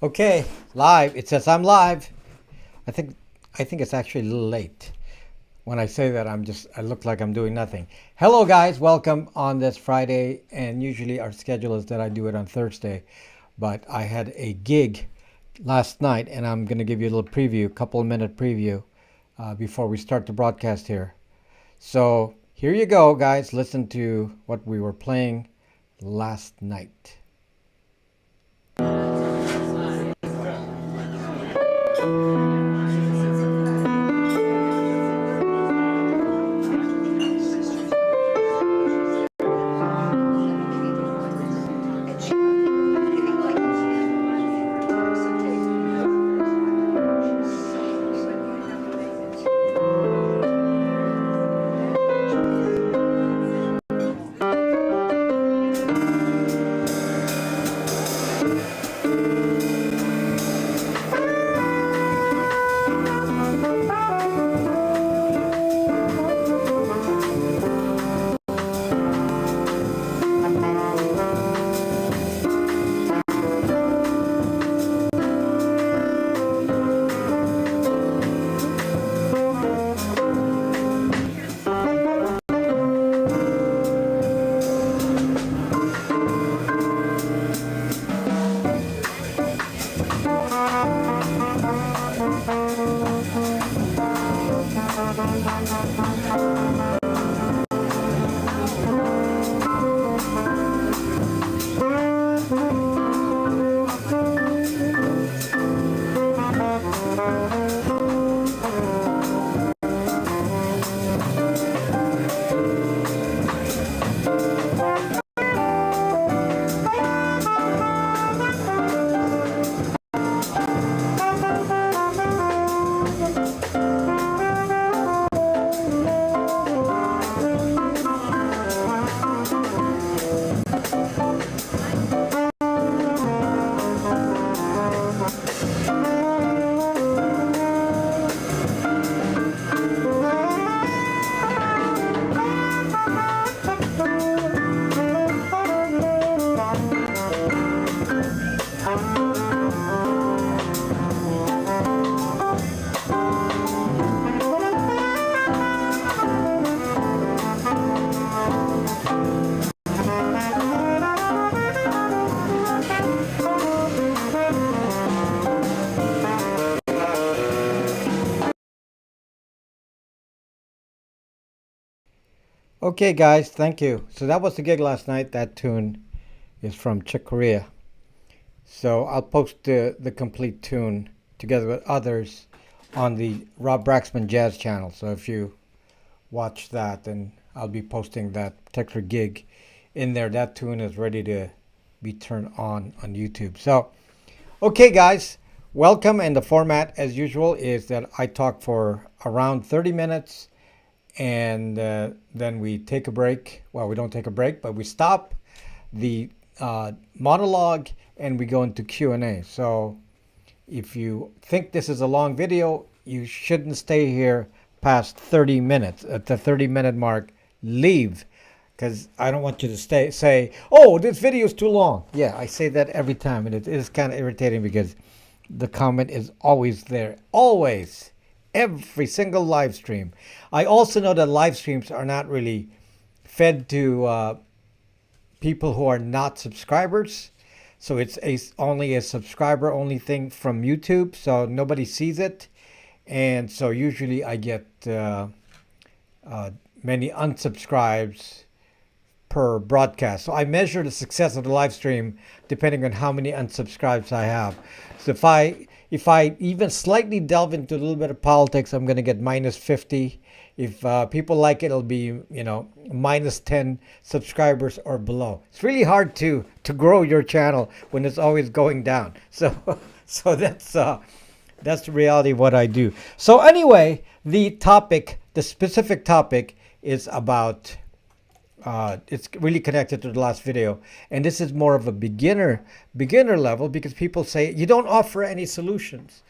Okay, live. It says I'm live. I think it's actually a little late. When I say that, I look like I'm doing nothing. Hello guys, welcome on this Friday, and usually our schedule is that I do it on Thursday, but I had a gig last night and I'm going to give you a little preview, couple of minute preview before we start the broadcast here. So, here you go guys, listen to what we were playing last night. Okay, guys, thank you. So that was the gig last night. That tune is from Chick Corea. So I'll post the complete tune together with others on the Rob Braxman Jazz channel. So if you watch that, then I'll be posting that particular gig in there. That tune is ready to be turned on YouTube. So, okay, guys, welcome. And the format, as usual, is that I talk for around 30 minutes. And then we take a break. Well, we don't take a break, but we stop the monologue and we go into Q&A. So if you think this is a long video, you shouldn't stay here past 30 minutes. At the 30-minute mark, leave, because I don't want you to say, oh, this video is too long. Yeah, I say that every time, and it is kind of irritating because the comment is always there. Always. Every single live stream. I also know that live streams are not really fed to people who are not subscribers. So it's only a subscriber only thing from YouTube. So nobody sees it. And so usually I get many unsubscribes per broadcast. So I measure the success of the live stream depending on how many unsubscribes I have. So if I even slightly delve into a little bit of politics, I'm going to get minus 50. If people like it, it'll be, minus 10 subscribers or below. It's really hard to grow your channel when it's always going down. So that's the reality of what I do. So anyway, the specific topic is about it's really connected to the last video, and this is more of a beginner level, because people say you don't offer any solutions,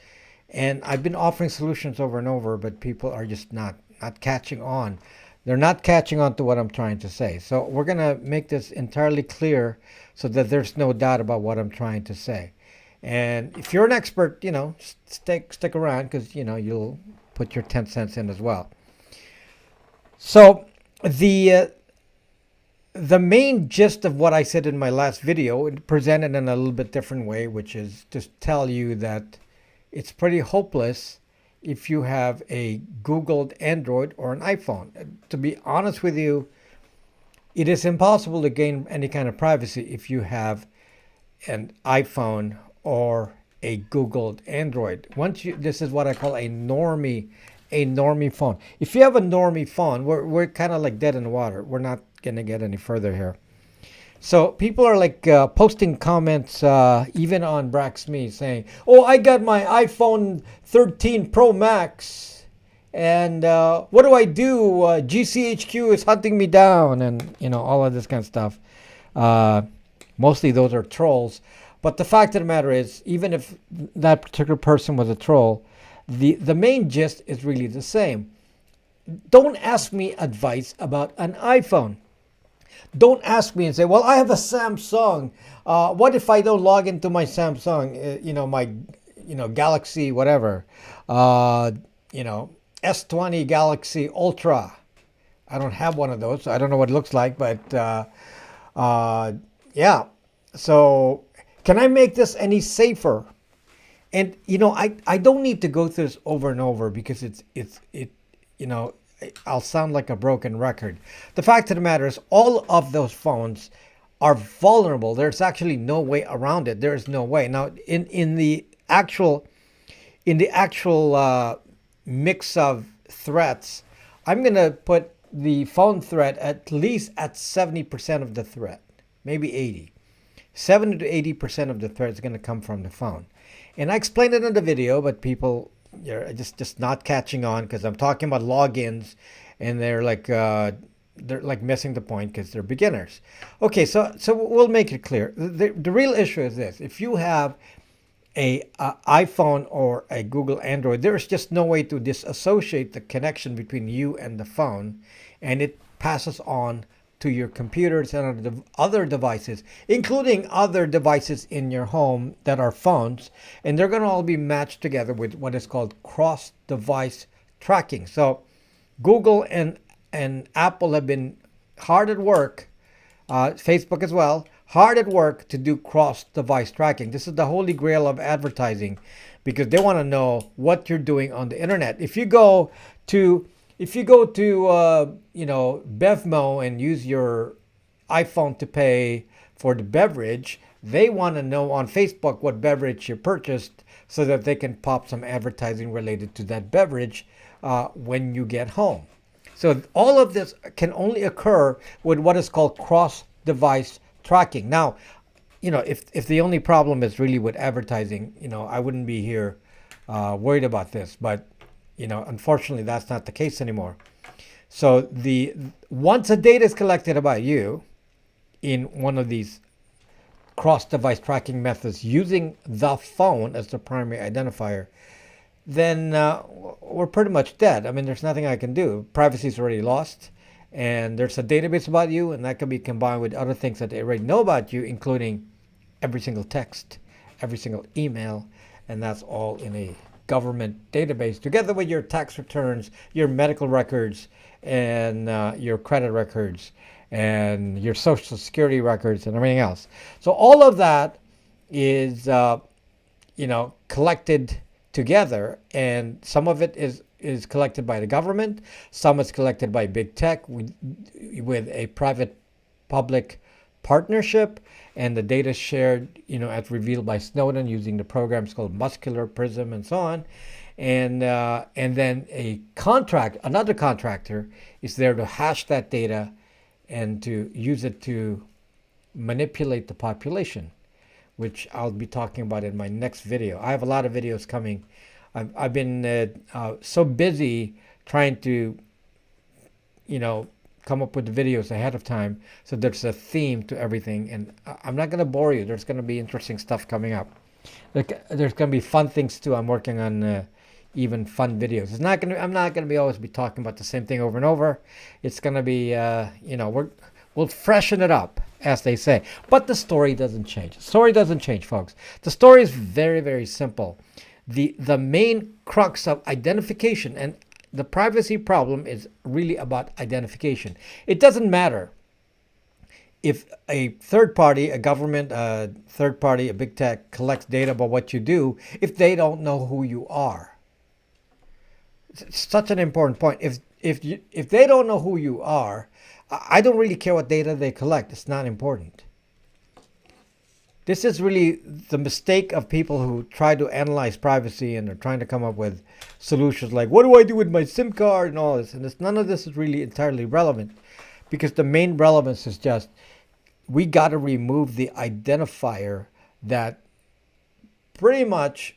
and I've been offering solutions over and over, but people are just not catching on. They're not catching on to what I'm trying to say. So we're gonna make this entirely clear so that there's no doubt about what I'm trying to say. And if you're an expert, stick around because, you'll put your 10 cents in as well. So the main gist of what I said in my last video, presented in a little bit different way, which is to tell you that it's pretty hopeless if you have a Googled Android or an iPhone. To be honest with you, it is impossible to gain any kind of privacy if you have an iPhone or a Googled Android. This is what I call a normie phone. If you have a normie phone, we're kind of like dead in the water. We're not gonna get any further here. So people are like posting comments even on Brax.me saying, "Oh, I got my iPhone 13 Pro Max, and what do I do? GCHQ is hunting me down," and all of this kind of stuff. Mostly those are trolls. But the fact of the matter is, even if that particular person was a troll, the main gist is really the same. Don't ask me advice about an iPhone. Don't ask me and say, "Well, I have a Samsung. What if I don't log into my Samsung? My Galaxy whatever, S20 Galaxy Ultra. I don't have one of those. So I don't know what it looks like, but yeah. So can I make this any safer?" And I don't need to go through this over and over because I'll sound like a broken record. The fact of the matter is, all of those phones are vulnerable. There's actually no way around it. There is no way. Now, in the actual mix of threats, I'm gonna put the phone threat at least at 70% of the threat, maybe 80. 70 to 80% of the threat is going to come from the phone. And I explained it in the video, but people are just not catching on because I'm talking about logins, and they're like missing the point because they're beginners. Okay, so we'll make it clear. The real issue is this: if you have a iPhone or a Google Android, there's just no way to disassociate the connection between you and the phone, and it passes on to your computers and other devices, including other devices in your home that are phones, and they're going to all be matched together with what is called cross-device tracking. So Google and Apple have been hard at work, Facebook as well, hard at work to do cross-device tracking. This is the holy grail of advertising because they want to know what you're doing on the internet. If you go to Bevmo and use your iPhone to pay for the beverage, they want to know on Facebook what beverage you purchased so that they can pop some advertising related to that beverage when you get home. So all of this can only occur with what is called cross-device tracking. Now, if the only problem is really with advertising, I wouldn't be here worried about this, but unfortunately, that's not the case anymore. So once the data is collected about you in one of these cross-device tracking methods using the phone as the primary identifier, then we're pretty much dead. I mean, there's nothing I can do. Privacy is already lost, and there's a database about you, and that can be combined with other things that they already know about you, including every single text, every single email, and that's all in a government database, together with your tax returns, your medical records, and your credit records, and your social security records, and everything else. So all of that is, collected together, and some of it is collected by the government, some is collected by big tech with a private-public partnership, and the data shared, as revealed by Snowden using the programs called Muscular, Prism, and so on. And then another contractor is there to hash that data and to use it to manipulate the population, which I'll be talking about in my next video. I have a lot of videos coming. I've been so busy trying to, come up with the videos ahead of time, so there's a theme to everything, and I'm not going to bore you. There's going to be interesting stuff coming up. There's going to be fun things too. I'm working on even fun videos. I'm not going to always be talking about the same thing over and over. It's going to be we'll freshen it up. as they say. But the story doesn't change. The story doesn't change, folks. The story is very, very simple. The main crux of identification, and the privacy problem is really about identification. It doesn't matter if a third party, a government, a third party, a big tech collects data about what you do, if they don't know who you are. It's such an important point. If they don't know who you are, I don't really care what data they collect. It's not important. This is really the mistake of people who try to analyze privacy and are trying to come up with solutions like, what do I do with my SIM card and all this? And none of this is really entirely relevant, because the main relevance is just, we got to remove the identifier that pretty much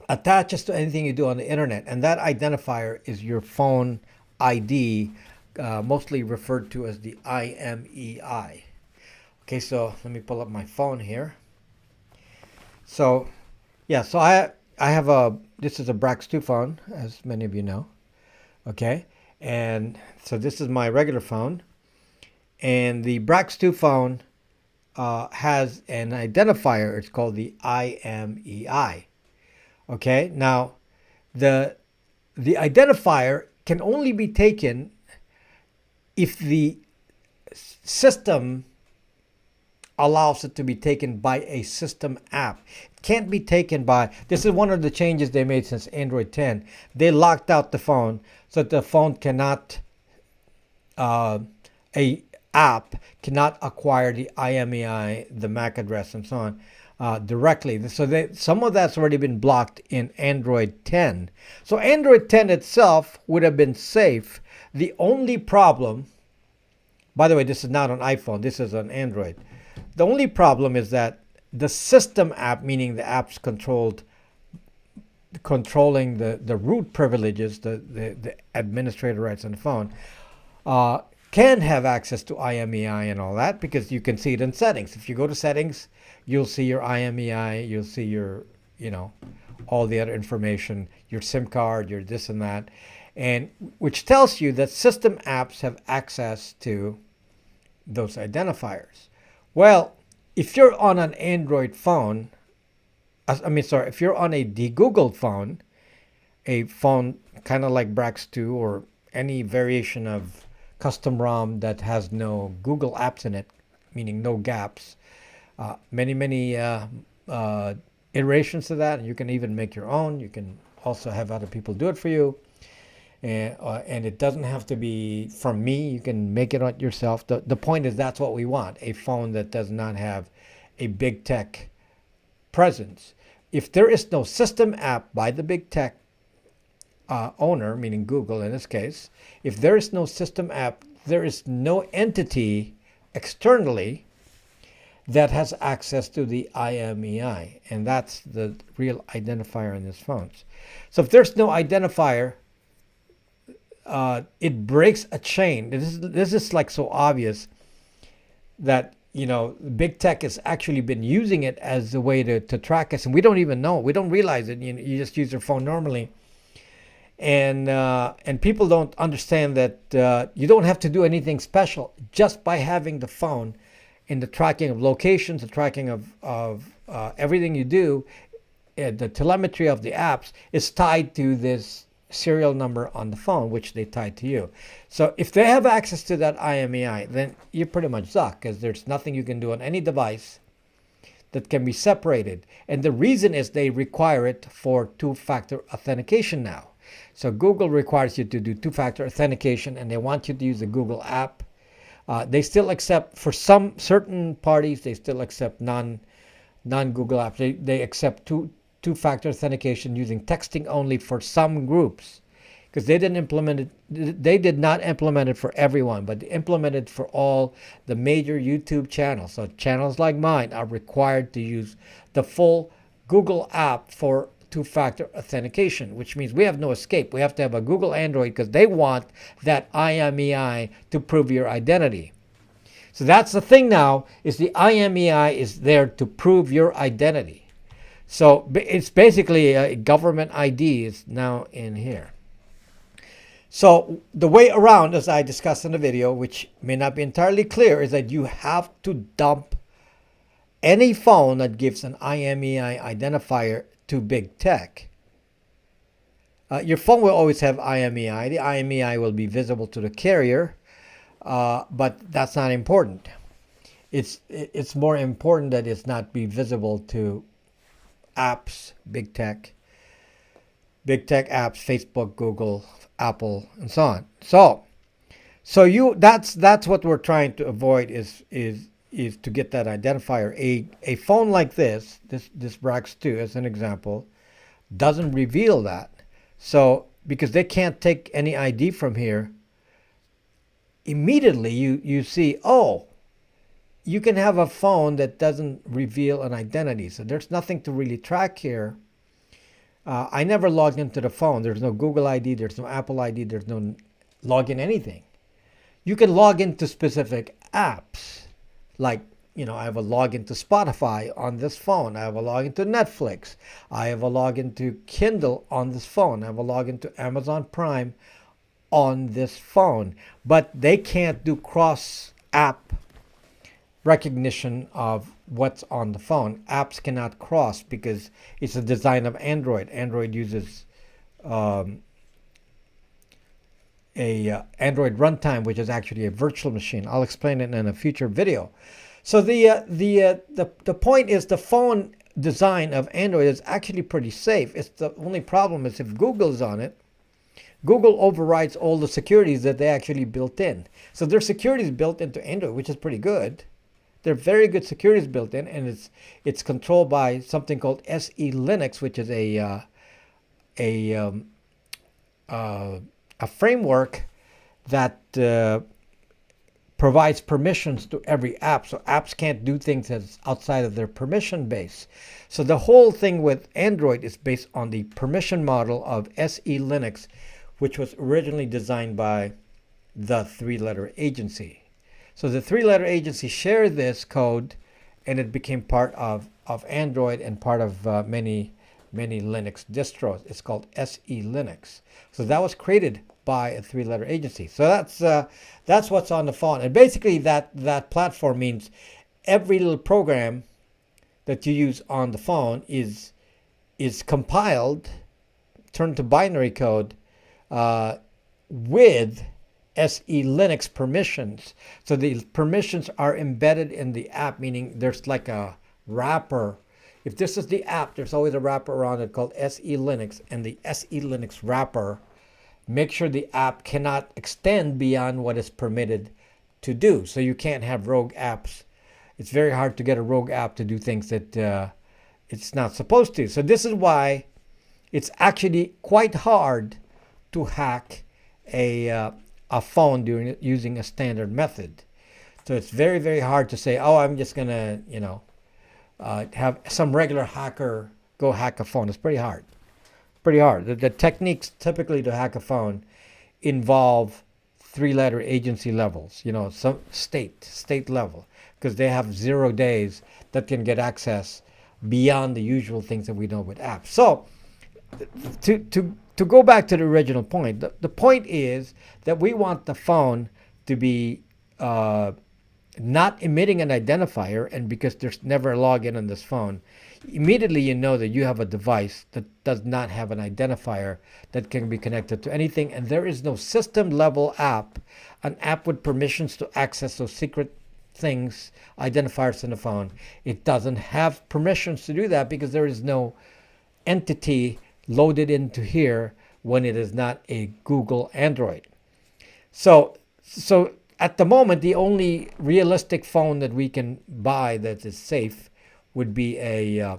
attaches to anything you do on the internet. And that identifier is your phone ID, mostly referred to as the IMEI. Okay, so let me pull up my phone here. So, yeah, so I have this is a Brax 2 phone, as many of you know. Okay, and so this is my regular phone. And the Brax 2 phone has an identifier. It's called the IMEI. Okay, now the identifier can only be taken if the system allows it to be taken by a system app. It can't be taken by, this is one of the changes they made since Android 10. They locked out the phone so that the phone cannot, a app cannot acquire the IMEI, the MAC address and so on directly. So some of that's already been blocked in Android 10. So Android 10 itself would have been safe. The only problem, by the way, this is not on iPhone, this is on Android. The only problem is that the system app, meaning the apps controlling the root privileges, the administrator rights on the phone, can have access to IMEI and all that, because you can see it in settings. If you go to settings, you'll see your IMEI, you'll see your, all the other information, your SIM card, your this and that, and which tells you that system apps have access to those identifiers. Well, if you're on an Android phone, if you're on a de-Googled phone, a phone kind of like Brax 2 or any variation of custom ROM that has no Google apps in it, meaning no gaps, many iterations to that, and you can even make your own. You can also have other people do it for you. And it doesn't have to be from me. You can make it on yourself. The point is, that's what we want, a phone that does not have a big tech presence. If there is no system app by the big tech owner, meaning Google in this case, if there is no system app, there is no entity externally that has access to the IMEI. And that's the real identifier in these phones. So if there's no identifier, it breaks a chain. This is like so obvious that big tech has actually been using it as a way to track us, and we don't even know. We don't realize it. You just use your phone normally, and people don't understand that you don't have to do anything special just by having the phone in the tracking of locations, the tracking of everything you do. The telemetry of the apps is tied to this serial number on the phone, which they tie to you. So if they have access to that IMEI, then you're pretty much stuck, because there's nothing you can do on any device that can be separated. And the reason is they require it for two-factor authentication now. So Google requires you to do two-factor authentication, and they want you to use the Google app. They still accept, for some certain parties, they still accept non-Google apps. They accept two-factor authentication using texting only for some groups, because they didn't implement it. They did not implement it for everyone, but they implemented for all the major YouTube channels. So channels like mine are required to use the full Google app for two-factor authentication, which means we have no escape. We have to have a Google Android, because they want that IMEI to prove your identity. So that's the thing now, is the IMEI is there to prove your identity. So it's basically a government ID is now in here. So the way around, as I discussed in the video, which may not be entirely clear, is that you have to dump any phone that gives an IMEI identifier to big tech. Your phone will always have IMEI. The IMEI will be visible to the carrier, but that's not important. It's more important that it's not be visible to apps, big tech apps, Facebook, Google, Apple, and so on. So that's what we're trying to avoid is to get that identifier. A phone like this Brax 2 as an example doesn't reveal that. So because they can't take any ID from here, immediately you see, oh, you can have a phone that doesn't reveal an identity. So there's nothing to really track here. I never logged into the phone. There's no Google ID, there's no Apple ID, there's no login anything. You can log into specific apps. Like, I have a login to Spotify on this phone. I have a login to Netflix. I have a login to Kindle on this phone. I have a login to Amazon Prime on this phone. But they can't do cross-app recognition of what's on the phone. Apps cannot cross because it's a design of Android. Android uses Android runtime, which is actually a virtual machine. I'll explain it in a future video. So the point is the phone design of Android is actually pretty safe. It's the only problem is if Google's on it, Google overrides all the securities that they actually built in. So there's securities built into Android, which is pretty good. They're very good securities built in, and it's controlled by something called SE Linux, which is a framework that provides permissions to every app. So apps can't do things that's outside of their permission base. So the whole thing with Android is based on the permission model of SE Linux, which was originally designed by the three-letter agency. So the three-letter agency shared this code, and it became part of Android and part of many Linux distros. It's called SE Linux. So that was created by a three-letter agency. So that's what's on the phone. And basically that platform means every little program that you use on the phone is compiled, turned to binary code with SE Linux permissions. So the permissions are embedded in the app, meaning there's like a wrapper. If this is the app, there's always a wrapper around it called SE Linux, and the SE Linux wrapper makes sure the app cannot extend beyond what is permitted to do. So you can't have rogue apps. It's very hard to get a rogue app to do things that it's not supposed to. So this is why it's actually quite hard to hack a phone using a standard method. So it's very, very hard to say, oh, I'm just going to, have some regular hacker go hack a phone. It's pretty hard. Pretty hard. The techniques typically to hack a phone involve three-letter agency levels, some state level, because they have 0 days that can get access beyond the usual things that we know with apps. So to go back to the original point, the point is that we want the phone to be not emitting an identifier, and because there's never a login on this phone, immediately you know that you have a device that does not have an identifier that can be connected to anything, and there is no system level app, an app with permissions to access those secret things, identifiers in the phone. It doesn't have permissions to do that because there is no entity loaded into here when it is not a Google Android. So at the moment, the only realistic phone that we can buy that is safe would be a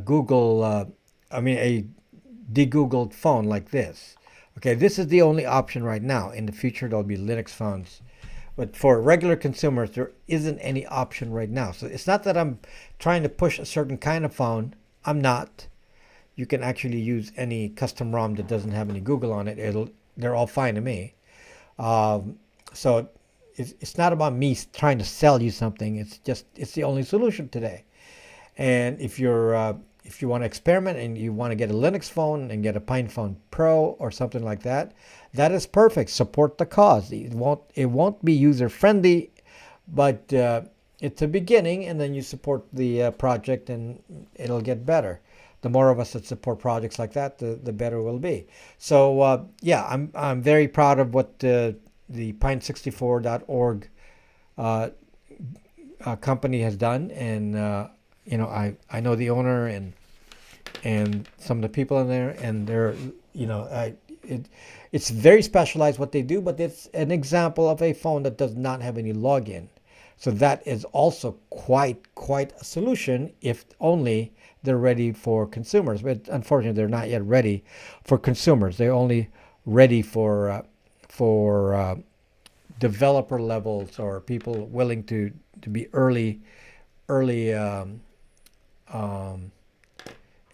Google, a de-Googled phone like this. Okay, this is the only option right now. In the future, there'll be Linux phones. But for regular consumers, there isn't any option right now. So it's not that I'm trying to push a certain kind of phone. I'm not. You can actually use any custom ROM that doesn't have any Google on it. They're all fine to me. So it's not about me trying to sell you something. It's the only solution today. And if you're if you want to experiment and you want to get a Linux phone and get a Pine Phone Pro or something like that, that is perfect. Support the cause. It won't be user friendly, but it's a beginning, and then you support the project, and it'll get better. The more of us that support projects like that, the better it will be. So yeah, I'm very proud of what the pine64.org company has done, and I know the owner and some of the people in there, and they're it's very specialized what they do, but it's an example of a phone that does not have any login. So that is also quite a solution, if only they're ready for consumers. But unfortunately, they're not yet ready for consumers. They're only ready for developer levels or people willing to be early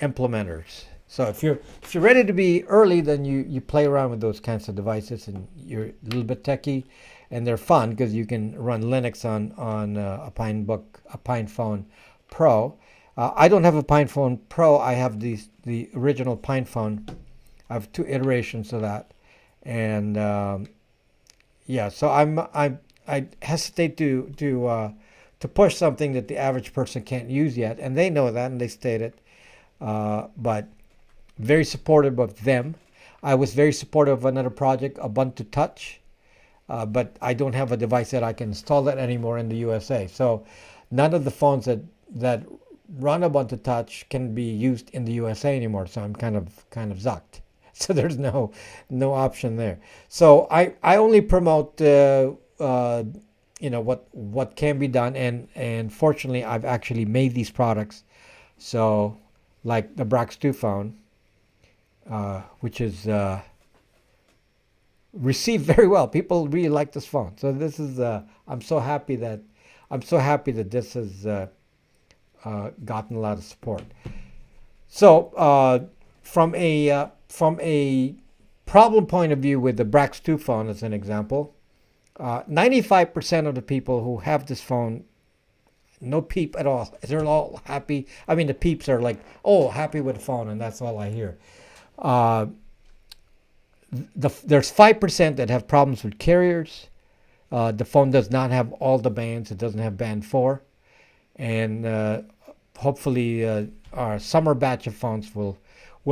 implementers. So if you're ready to be early, then you play around with those kinds of devices, and you're a little bit techy, and they're fun because you can run Linux on a Pine Phone Pro. I don't have a Pine Phone Pro. I have the original Pine Phone. I have 2 iterations of that, and yeah. So I hesitate to push something that the average person can't use yet, and they know that, and they state it. But very supportive of them. I was very supportive of another project, Ubuntu Touch, but I don't have a device that I can install that anymore in the USA. So none of the phones that run Ubuntu Touch can be used in the USA anymore. So I'm kind of zucked. So there's no option there. So I only promote what can be done, and fortunately I've actually made these products. So like the Brax 2 phone, which is received very well. People really like this phone. So this is I'm so happy that this has gotten a lot of support. So from a problem point of view with the Brax 2 phone, as an example, 95% of the people who have this phone, no peep at all. They're all happy. I mean, the peeps are like, oh, happy with the phone, and that's all I hear. There's 5% that have problems with carriers. The phone does not have all the bands. It doesn't have band 4. And hopefully our summer batch of phones will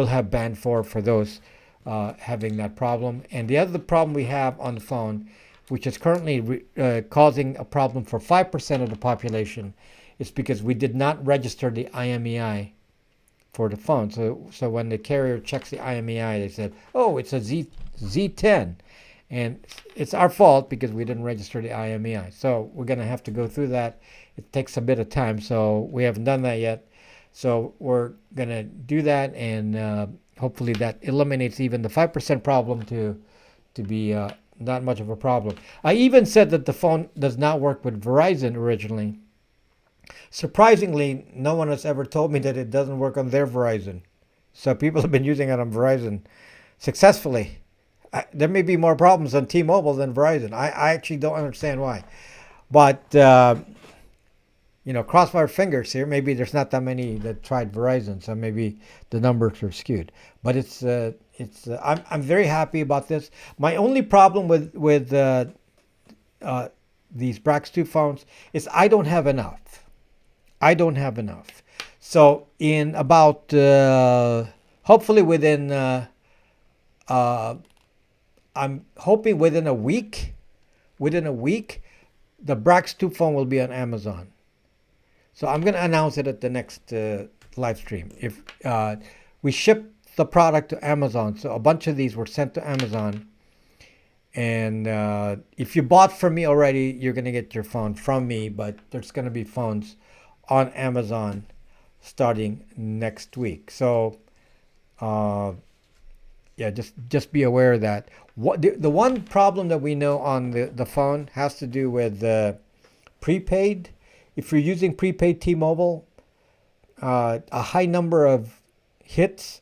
have band 4 for those having that problem. And the other problem we have on the phone, which is currently causing a problem for 5% of the population, is because we did not register the IMEI for the phone. So when the carrier checks the IMEI, they said, oh, it's a Z10. And it's our fault because we didn't register the IMEI. So we're going to have to go through that. It takes a bit of time, so we haven't done that yet. So we're going to do that, and hopefully that eliminates even the 5% problem to be not much of a problem. I even said that the phone does not work with Verizon originally. Surprisingly, no one has ever told me that it doesn't work on their Verizon. So people have been using it on Verizon successfully. There may be more problems on T-Mobile than Verizon. I actually don't understand why. But, cross my fingers here. Maybe there's not that many that tried Verizon, so maybe the numbers are skewed. But I'm very happy about this. My only problem with these Brax 2 phones is I don't have enough. So in about, hopefully within, I'm hoping within a week, the Brax 2 phone will be on Amazon. So I'm going to announce it at the next live stream. If we ship the product to Amazon, so a bunch of these were sent to Amazon. And if you bought from me already, you're going to get your phone from me. But there's going to be phones on Amazon starting next week. So yeah, just be aware of that. The one problem that we know on the phone has to do with prepaid. If you're using prepaid T-Mobile, a high number of hits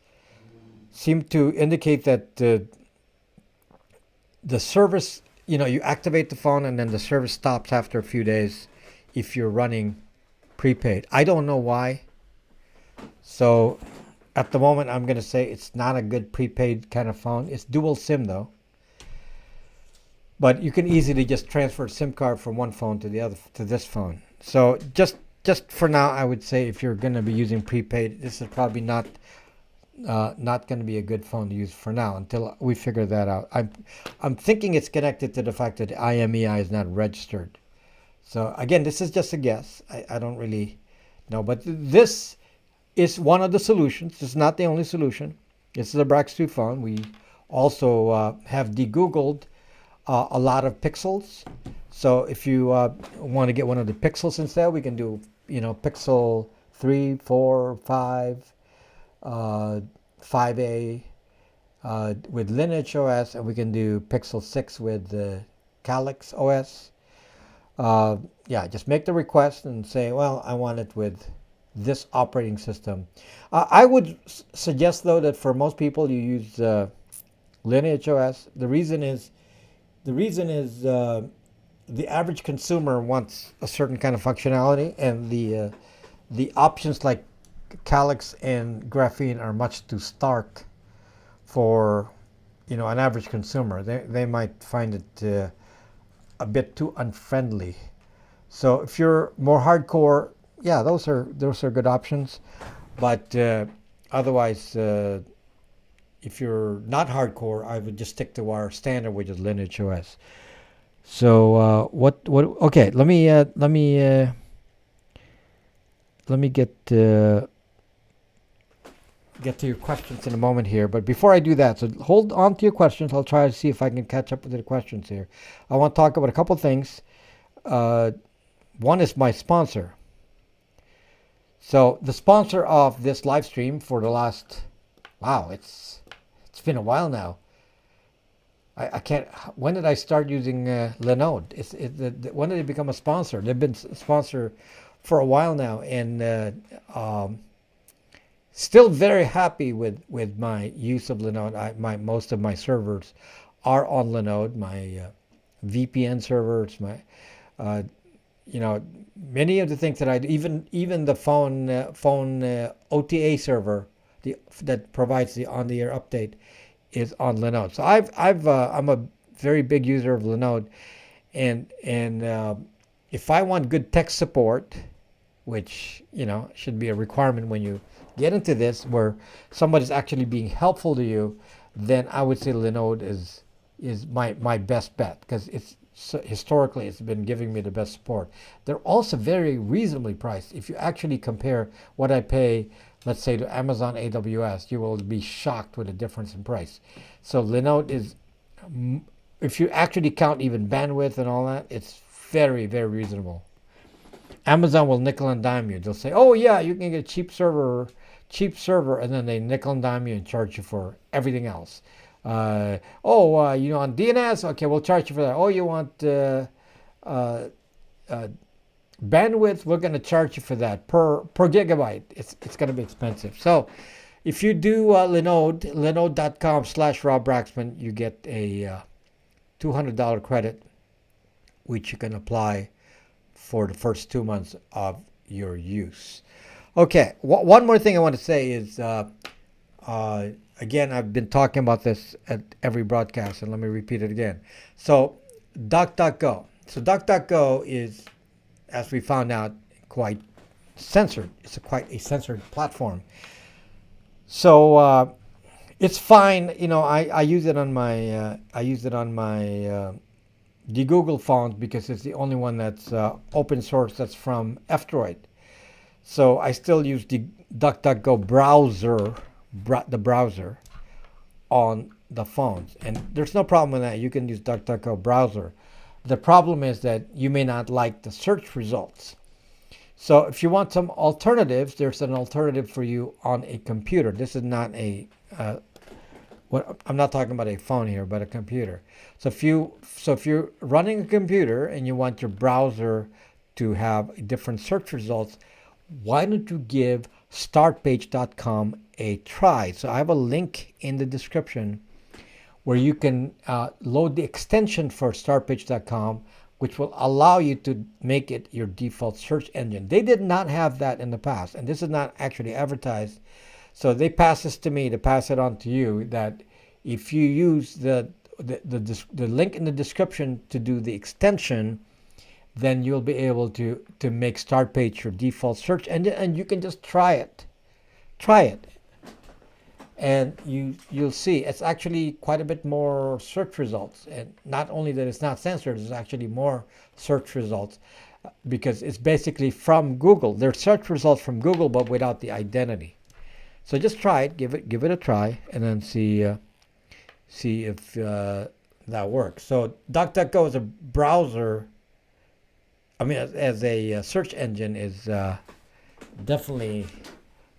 seem to indicate that the service, you activate the phone and then the service stops after a few days if you're running prepaid. I don't know why. So at the moment, I'm going to say it's not a good prepaid kind of phone. It's dual SIM though. But you can easily just transfer a SIM card from one phone to the other to this phone. So just for now, I would say if you're going to be using prepaid, this is probably not going to be a good phone to use for now until we figure that out. I'm thinking it's connected to the fact that the IMEI is not registered. So again, this is just a guess. I don't really know, but this is one of the solutions. It's not the only solution. This is a Brax 2 phone. We also have de-Googled a lot of pixels. So if you want to get one of the pixels instead, we can do, Pixel 3, 4, 5, 5A with Lineage OS, and we can do Pixel 6 with Calyx OS. Just make the request and say, well, I want it with this operating system. I would suggest, though, that for most people you use Lineage OS. The reason is the average consumer wants a certain kind of functionality, and the options like Calyx and Graphene are much too stark for an average consumer. They might find it a bit too unfriendly. So if you're more hardcore, yeah, those are good options. But otherwise, if you're not hardcore, I would just stick to our standard, which is Lineage OS. So what? Okay, let me get to your questions in a moment here. But before I do that, so hold on to your questions. I'll try to see if I can catch up with the questions here. I want to talk about a couple things. One is my sponsor. So the sponsor of this live stream for the last, it's been a while now. I can't. When did I start using Linode? When did it become a sponsor? They've been a sponsor for a while now, and still very happy with my use of Linode. Most of my servers are on Linode. My VPN servers, many of the things that I do, even the phone OTA server that provides the on-the-air update is on Linode. So I'm a very big user of Linode, and if I want good tech support, which should be a requirement when you get into this, where somebody's actually being helpful to you, then I would say Linode is my best bet, because historically it's been giving me the best support. They're also very reasonably priced. If you actually compare what I pay, let's say, to Amazon AWS, you will be shocked with the difference in price. So Linode is, if you actually count even bandwidth and all that, it's very, very reasonable. Amazon will nickel and dime you. They'll say, oh yeah, you can get a cheap server, and then they nickel and dime you and charge you for everything else. On DNS, okay, we'll charge you for that. Oh, you want bandwidth, we're going to charge you for that per gigabyte. It's going to be expensive. So if you do linode.com/Rob Braxman, you get a $200 credit, which you can apply for the first 2 months of your use. Okay, one more thing I want to say is, again, I've been talking about this at every broadcast, and let me repeat it again. So DuckDuckGo. So DuckDuckGo is, as we found out, quite censored. It's quite a censored platform. So it's fine. I use it on my the Google phones, because it's the only one that's open source that's from F-Droid. So I still use the DuckDuckGo browser, the browser, on the phones, and there's no problem with that. You can use DuckDuckGo browser. The problem is that you may not like the search results. So if you want some alternatives, there's an alternative for you on a computer. This is not I'm not talking about a phone here, but a computer. So if you're running a computer and you want your browser to have different search results, why don't you give startpage.com a try? So I have a link in the description where you can load the extension for startpage.com, which will allow you to make it your default search engine. They did not have that in the past, and this is not actually advertised. So they pass this to me to pass it on to you, that if you use the link in the description to do the extension, then you'll be able to make Start Page your default search engine, and you can just try it. Try it. And you'll see it's actually quite a bit more search results. And not only that it's not censored, there's actually more search results because it's basically from Google. They're search results from Google, but without the identity. So just try it, give it a try, and then see if that works. So DuckDuckGo as a browser, I mean, as a search engine, is definitely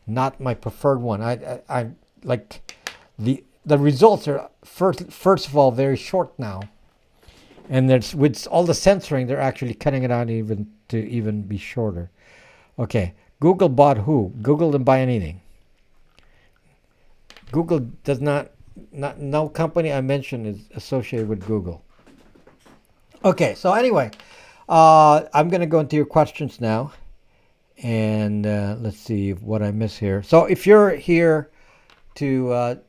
not my preferred one. I like the results are first of all very short now, and there's with all the censoring, they're actually cutting it out even be shorter. Okay, Google bought who? Google didn't buy anything. Google does not no company I mentioned is associated with Google. Okay, so anyway, I'm going to go into your questions now, and let's see what I miss here. So if you're here to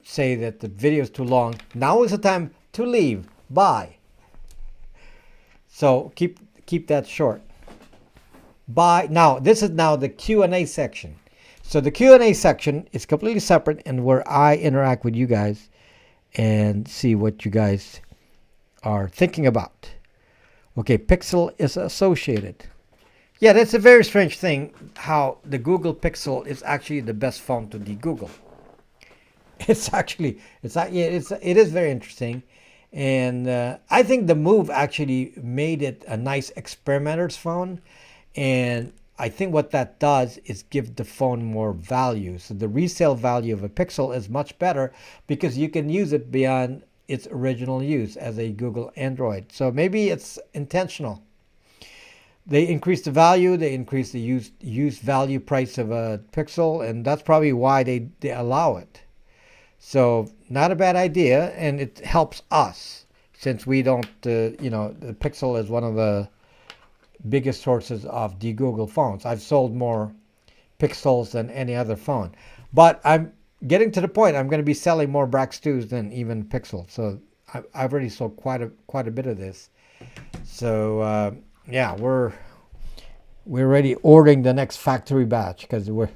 say that the video is too long, now is the time to leave. Bye. So keep that short. Bye. Now this is now the Q&A section. So the Q&A section is completely separate, and where I interact with you guys and see what you guys are thinking about. Okay, Pixel is associated. Yeah, that's a very strange thing, how the Google Pixel is actually the best phone to de-Google. It is very interesting. And I think the move actually made it a nice experimenter's phone. And I think what that does is give the phone more value. So the resale value of a Pixel is much better because you can use it beyond its original use as a Google Android. So maybe it's intentional. They increase the value, they increase the use value price of a Pixel, and that's probably why they allow it. So not a bad idea, and it helps us since we don't, the Pixel is one of the biggest sources of de-Google phones. I've sold more Pixels than any other phone. But I'm getting to the point, I'm going to be selling more Brax 2s than even Pixel. So I've already sold quite a bit of this. So yeah, we're already ordering the next factory batch because we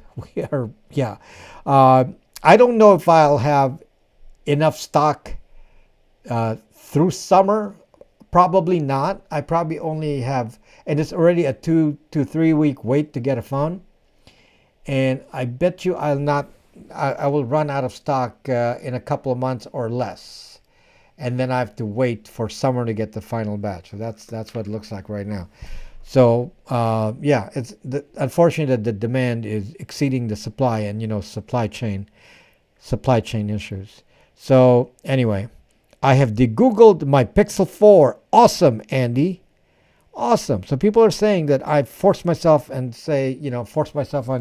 are yeah. I don't know if I'll have enough stock through summer. Probably not. I probably only have, and it's already a 2 to 3 week wait to get a phone. And I bet you I will run out of stock in a couple of months or less. And then I have to wait for summer to get the final batch. So that's what it looks like right now. So yeah, unfortunately the demand is exceeding the supply, and supply chain issues. So anyway, I have de-Googled my Pixel 4. Awesome, Andy. Awesome. So people are saying that I force myself on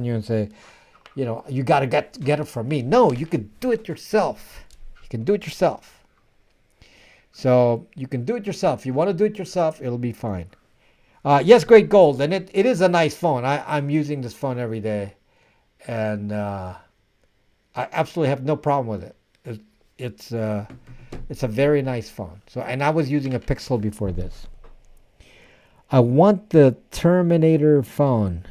you and say, you got to get it from me. No, you can do it yourself. You can do it yourself. So you can do it yourself. If you want to do it yourself, it'll be fine. Yes, Great Gold. And it is a nice phone. I'm using this phone every day. And I absolutely have no problem with it. It's a very nice phone. So, and I was using a Pixel before this. I want the Terminator phone.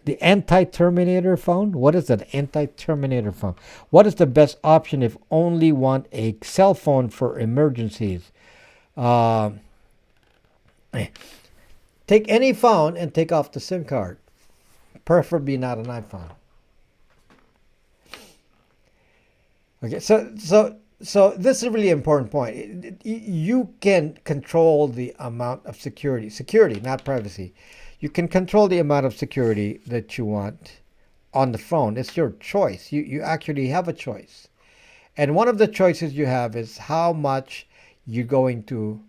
The anti-Terminator phone? What is an anti-Terminator phone? What is the best option if only want a cell phone for emergencies? Take any phone and take off the SIM card. Preferably not an iPhone. Okay, so this is a really important point. You can control the amount of security, not privacy. You can control the amount of security that you want on the phone. It's your choice. You actually have a choice. And one of the choices you have is how much you're going to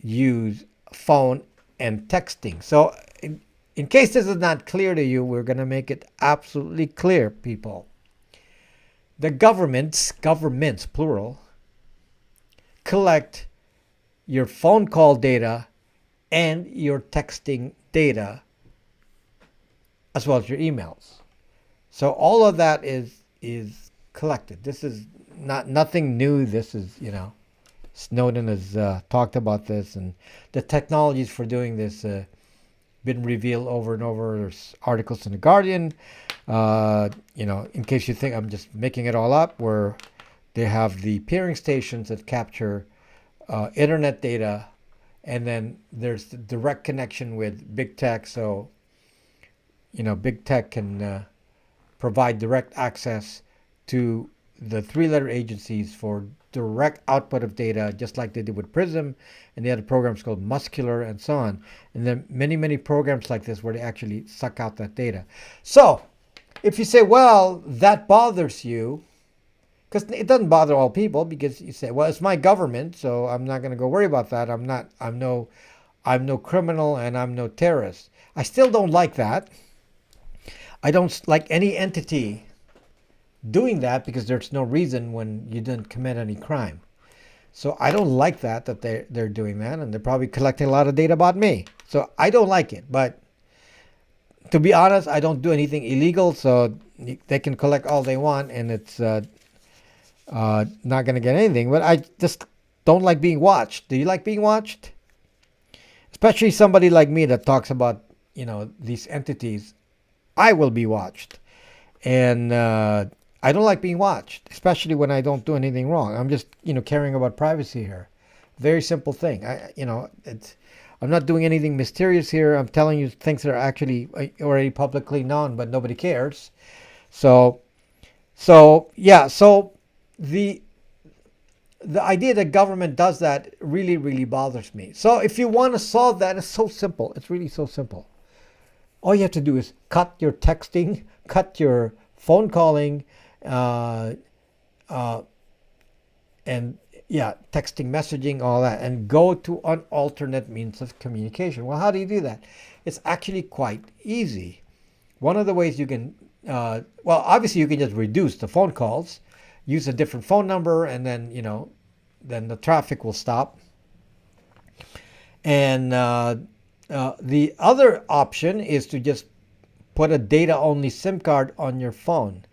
use phone and texting. So in case this is not clear to you, we're going to make it absolutely clear, people. The governments, plural, collect your phone call data and your texting data, as well as your emails. So all of that is collected. This is nothing new. This is, Snowden has talked about this, and the technologies for doing this been revealed over and over. There's articles in the Guardian. In case you think I'm just making it all up, where they have the peering stations that capture internet data, and then there's the direct connection with big tech. So, big tech can provide direct access to the three-letter agencies for direct output of data, just like they did with Prism, and they had programs called Muscular and so on. And then many programs like this where they actually suck out that data. So if you say, well, that bothers you, because it doesn't bother all people, because you say, well, it's my government, so I'm not going to go worry about that. I'm no criminal and I'm no terrorist. I still don't like that. I don't like any entity doing that, because there's no reason when you didn't commit any crime. So I don't like that they're doing that, and they're probably collecting a lot of data about me. So I don't like it. But to be honest, I don't do anything illegal, so they can collect all they want, and it's not going to get anything. But I just don't like being watched. Do you like being watched? Especially somebody like me that talks about, these entities. I will be watched. And I don't like being watched, especially when I don't do anything wrong. I'm just, caring about privacy here. Very simple thing. I'm not doing anything mysterious here. I'm telling you things that are actually already publicly known, but nobody cares. So the idea that government does that really bothers me. So if you want to solve that, it's so simple. It's really so simple. All you have to do is cut your texting, cut your phone calling, texting, messaging, all that, and go to an alternate means of communication. Well, how do you do that? It's actually quite easy. One of the ways you can, obviously you can just reduce the phone calls, use a different phone number, and then, then the traffic will stop. And the other option is to just put a data-only SIM card on your phone.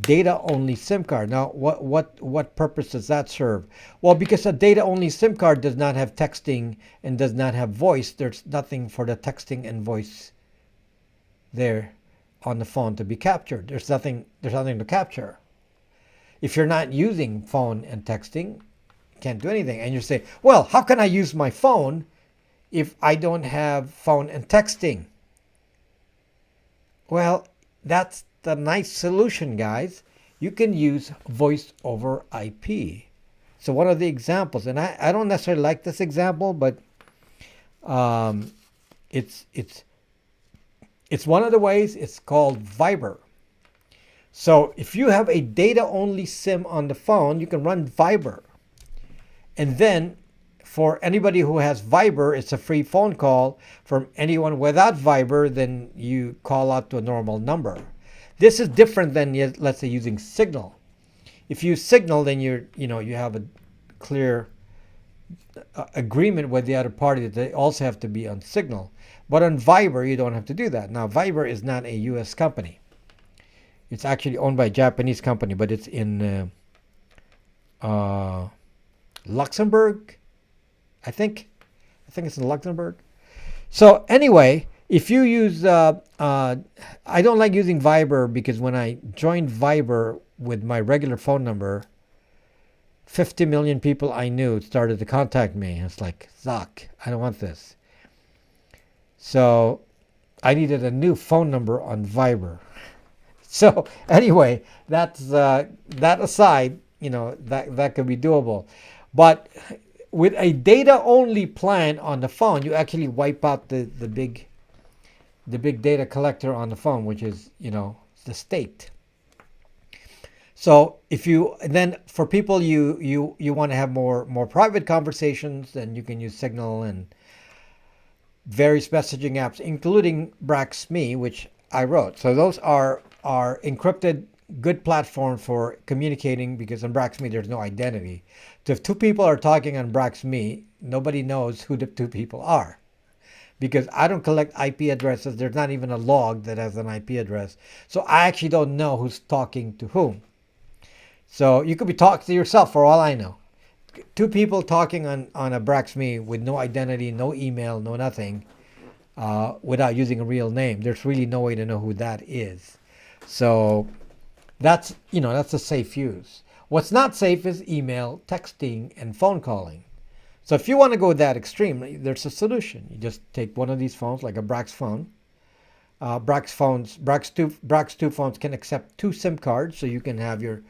Data-only SIM card. Now, what purpose does that serve? Well, because a data-only SIM card does not have texting and does not have voice, there's nothing for the texting and voice there on the phone to be captured. There's nothing to capture. If you're not using phone and texting, you can't do anything. And you say, well, how can I use my phone if I don't have phone and texting? Well, that's the nice solution, guys. You can use voice over IP. So one of the examples, and I don't necessarily like this example, but it's one of the ways. It's called Viber. So if you have a data-only SIM on the phone, you can run Viber. And then for anybody who has Viber, it's a free phone call. From anyone without Viber, then you call out to a normal number. This is different than, let's say, using Signal. If you use Signal, then you have a clear agreement with the other party that they also have to be on Signal. But on Viber, you don't have to do that. Now, Viber is not a U.S. company. It's actually owned by a Japanese company, but it's in Luxembourg, I think it's in Luxembourg. So anyway, if you use, I don't like using Viber, because when I joined Viber with my regular phone number, 50 million people I knew started to contact me. It's like, Zuck, I don't want this. So I needed a new phone number on Viber. So anyway, that aside, that could be doable. But with a data-only plan on the phone, you actually wipe out the big data collector on the phone, which is, the state. So if you then, for people you want to have more private conversations, then you can use Signal and various messaging apps, including Brax.me, which I wrote. So those are encrypted, good platform for communicating, because on Brax.me there's no identity. So if two people are talking on Brax.me, nobody knows who the two people are. Because I don't collect IP addresses. There's not even a log that has an IP address. So I actually don't know who's talking to whom. So you could be talking to yourself for all I know. Two people talking on a Brax.me with no identity, no email, no nothing, without using a real name. There's really no way to know who that is. So that's a safe use. What's not safe is email, texting, and phone calling. So if you want to go that extreme, there's a solution. You just take one of these phones, like a Brax phone. Brax 2 phones can accept 2 SIM cards, so you can have your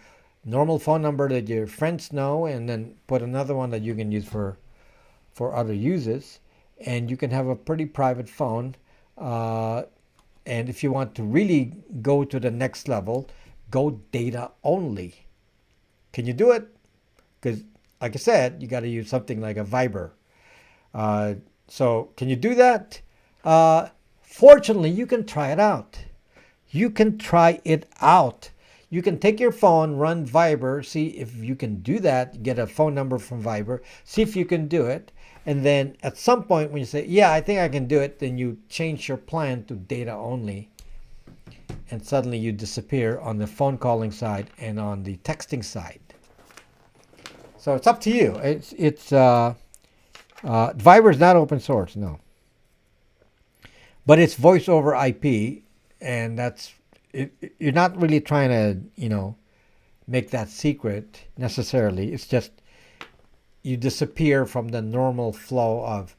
normal phone number that your friends know, and then put another one that you can use for other uses. And you can have a pretty private phone. And if you want to really go to the next level, go data only. Can you do it? Because like I said, you got to use something like a Viber. So can you do that? Fortunately, you can try it out. You can try it out. You can take your phone, run Viber, see if you can do that, get a phone number from Viber, see if you can do it. And then at some point when you say, yeah, I think I can do it, then you change your plan to data only. And suddenly you disappear on the phone calling side and on the texting side. So it's up to you. Viber is not open source, no. But it's voice over IP, and you're not really trying to, make that secret necessarily. It's just you disappear from the normal flow of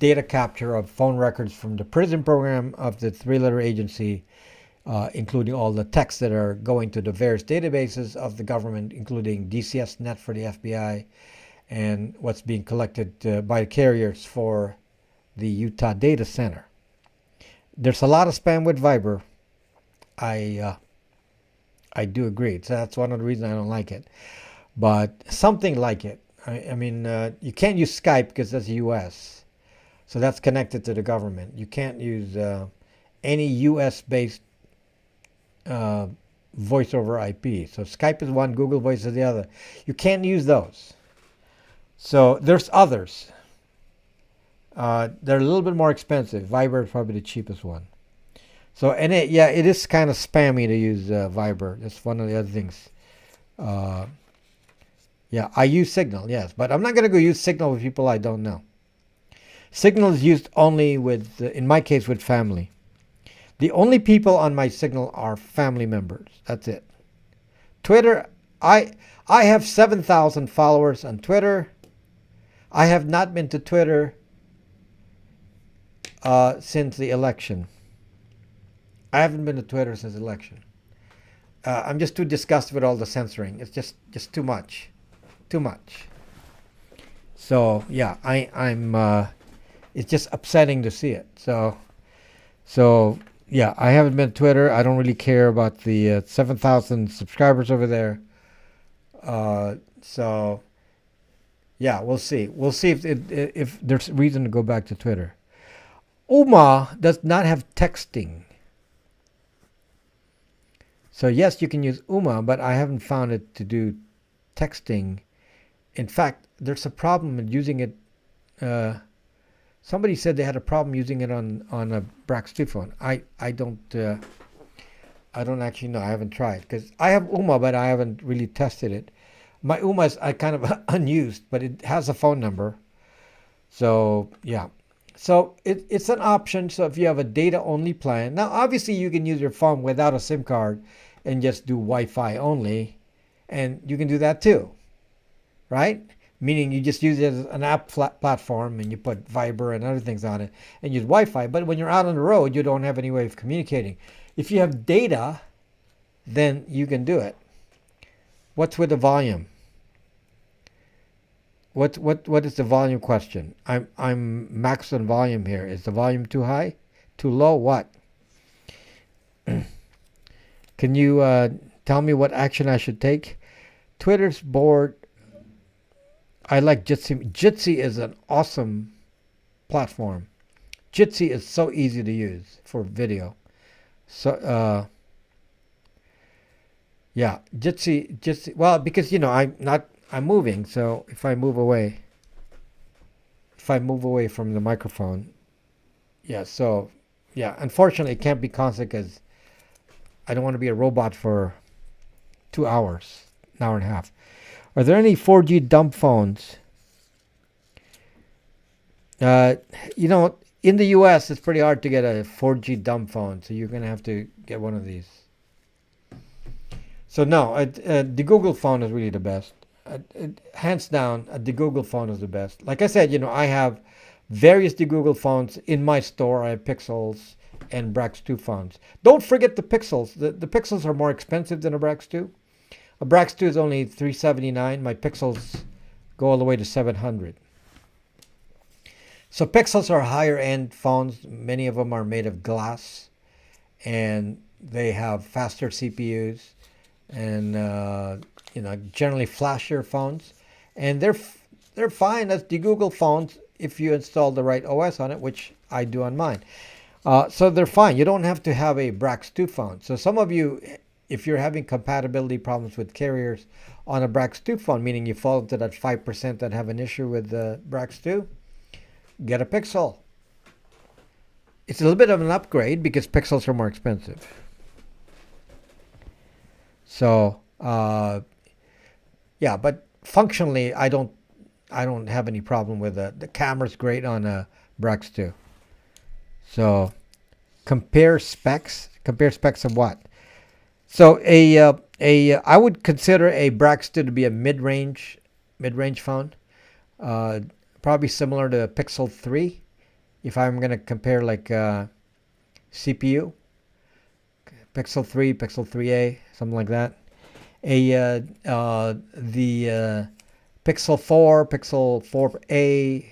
data capture of phone records from the prison program of the 3-letter agency, including all the texts that are going to the various databases of the government, including DCSNet for the FBI, and what's being collected by the carriers for the Utah Data Center. There's a lot of spam with Viber. I do agree. So that's one of the reasons I don't like it. But something like it. I mean, you can't use Skype because that's US. So that's connected to the government. You can't use any US-based voice over IP. So Skype is one, Google Voice is the other. You can't use those. So there's others. They're a little bit more expensive. Viber is probably the cheapest one. So, and it is kind of spammy to use Viber. That's one of the other things. I use Signal, yes. But I'm not going to go use Signal with people I don't know. Signal is used only with, in my case, with family. The only people on my Signal are family members. That's it. Twitter, I have 7,000 followers on Twitter. I have not been to Twitter since the election. I haven't been to Twitter since the election. I'm just too disgusted with all the censoring. It's just too much. Too much. So, yeah, I'm it's just upsetting to see it. So yeah, I haven't been to Twitter. I don't really care about the 7,000 subscribers over there. So yeah, we'll see. We'll see if there's reason to go back to Twitter. UMA does not have texting. So yes, you can use UMA, but I haven't found it to do texting. In fact, there's a problem with using it. Somebody said they had a problem using it on a Brax.2 phone. I don't actually know. I haven't tried because I have UMA, but I haven't really tested it. My UMA is kind of unused, but it has a phone number. So yeah. So it's an option. So if you have a data-only plan, now obviously you can use your phone without a SIM card and just do Wi-Fi only, and you can do that too, right? Meaning you just use it as an app platform and you put Viber and other things on it and use Wi-Fi. But when you're out on the road, you don't have any way of communicating. If you have data, then you can do it. What's with the volume? What is the volume question? I'm maxed on volume here. Is the volume too high? Too low? What? Can you tell me what action I should take? Twitter's bored. I like Jitsi. Jitsi is an awesome platform. Jitsi is so easy to use for video. So yeah, Jitsi. Well, because I'm moving, so if I move away, if I move away from the microphone. Yeah, so, yeah, unfortunately, it can't be constant because I don't want to be a robot for 2 hours, an hour and a half. Are there any 4G dumb phones? You know, in the US, it's pretty hard to get a 4G dumb phone, so you're going to have to get one of these. So, no, the Google phone is really the best. Hands down, the Google phone is the best. Like I said, you know, I have various Google phones in my store. I have Pixels and Brax 2 phones. Don't forget the Pixels. The Pixels are more expensive than a Brax 2. A Brax 2 is only $379. My Pixels go all the way to $700. So Pixels are higher end phones. Many of them are made of glass, and they have faster CPUs, and you know, generally flashier phones, and they're fine as the Google phones if you install the right OS on it, which I do on mine. So they're fine. You don't have to have a Brax 2 phone. So some of you, if you're having compatibility problems with carriers on a Brax 2 phone, meaning you fall into that 5% that have an issue with the Brax 2, get a Pixel. It's a little bit of an upgrade because Pixels are more expensive. So, yeah, but functionally, I don't have any problem with it. The camera's great on a Brax 2. So, compare specs. Compare specs of what? So, I would consider a Brax 2 to be a mid-range phone. Probably similar to Pixel 3. If I'm going to compare like CPU, Pixel 3, Pixel 3a, something like that. The Pixel 4, Pixel 4a,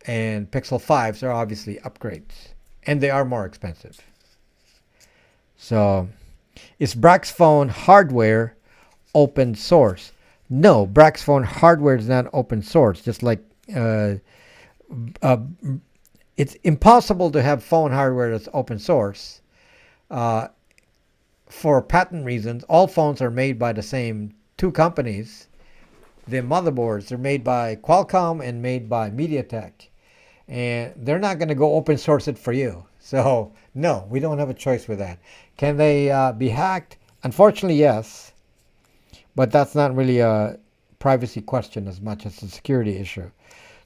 and Pixel 5s are obviously upgrades, and they are more expensive. So, is Brax phone hardware open source? No, Brax phone hardware is not open source. Just like it's impossible to have phone hardware that's open source. For patent reasons, all phones are made by the same two companies. The motherboards are made by Qualcomm and made by MediaTek. And they're not going to go open source it for you. So, no, we don't have a choice with that. Can they be hacked? Unfortunately, yes. But that's not really a privacy question as much as a security issue.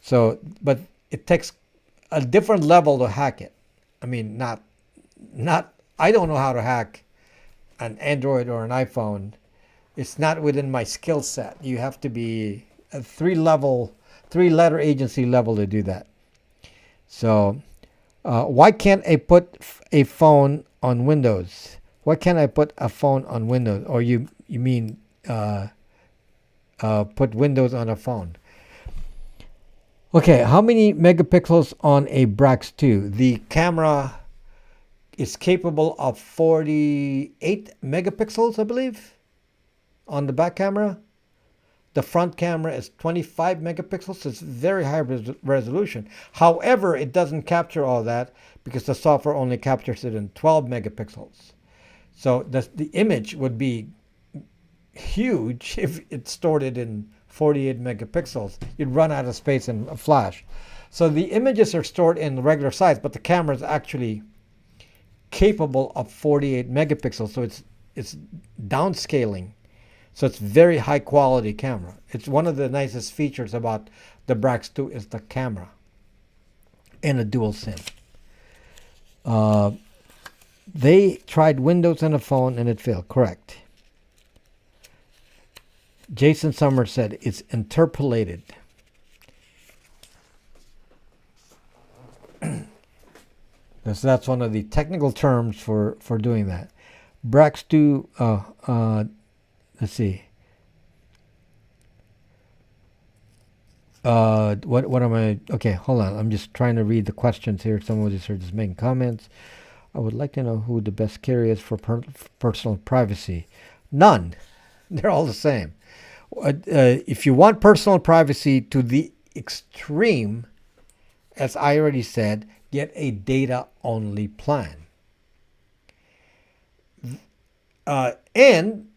So, but it takes a different level to hack it. I mean, I don't know how to hack an Android or an iPhone. It's not within my skill set. You have to be a three-letter agency level to do that. So, why can't I put a phone on Windows? Why can't I put a phone on Windows? Or you mean put Windows on a phone? Okay, how many megapixels on a Brax 2? The camera is capable of 48 megapixels, I believe, on the back camera. The front camera is 25 megapixels. So it's very high resolution. However, it doesn't capture all that because the software only captures it in 12 megapixels. So the image would be huge if it stored it in 48 megapixels. You'd run out of space in a flash. So the images are stored in regular size, but the camera is actually capable of 48 megapixels. So it's downscaling. So it's very high quality camera. It's one of the nicest features about the Brax 2 is the camera and a dual SIM. They tried Windows on a phone and it failed. Correct. Jason Summers said it's interpolated. That's one of the technical terms for doing that. Brax 2, let's see. What am I? Okay, hold on. I'm just trying to read the questions here. Someone just are just making comments. I would like to know who the best carrier is for personal privacy. None. They're all the same. If you want personal privacy to the extreme, as I already said, get a data-only plan. And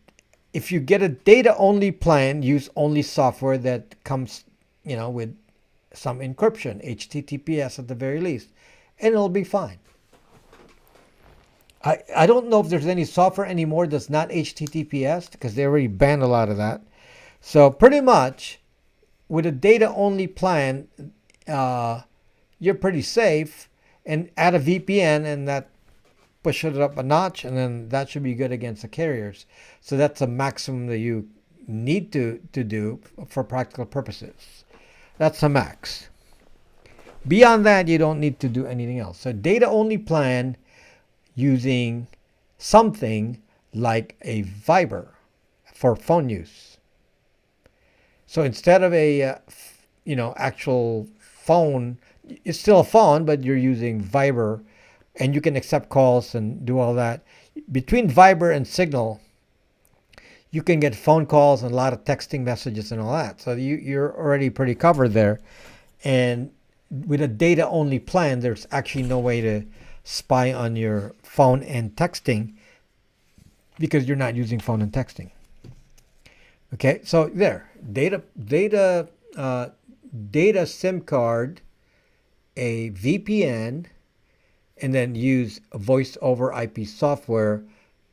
if you get a data-only plan, use only software that comes, with some encryption, HTTPS at the very least, and it'll be fine. I don't know if there's any software anymore that's not HTTPS because they already banned a lot of that. So pretty much with a data-only plan, you're pretty safe. And add a VPN and that pushes it up a notch, and then that should be good against the carriers. So that's a maximum that you need to do for practical purposes. That's a max. Beyond that, you don't need to do anything else. So data-only plan using something like a Viber for phone use. So instead of a actual phone, it's still a phone, but you're using Viber, and you can accept calls and do all that. Between Viber and Signal, you can get phone calls and a lot of texting messages and all that. So you're already pretty covered there. And with a data-only plan, there's actually no way to spy on your phone and texting because you're not using phone and texting. Okay, so there, data SIM card, a VPN, and then use voice over IP software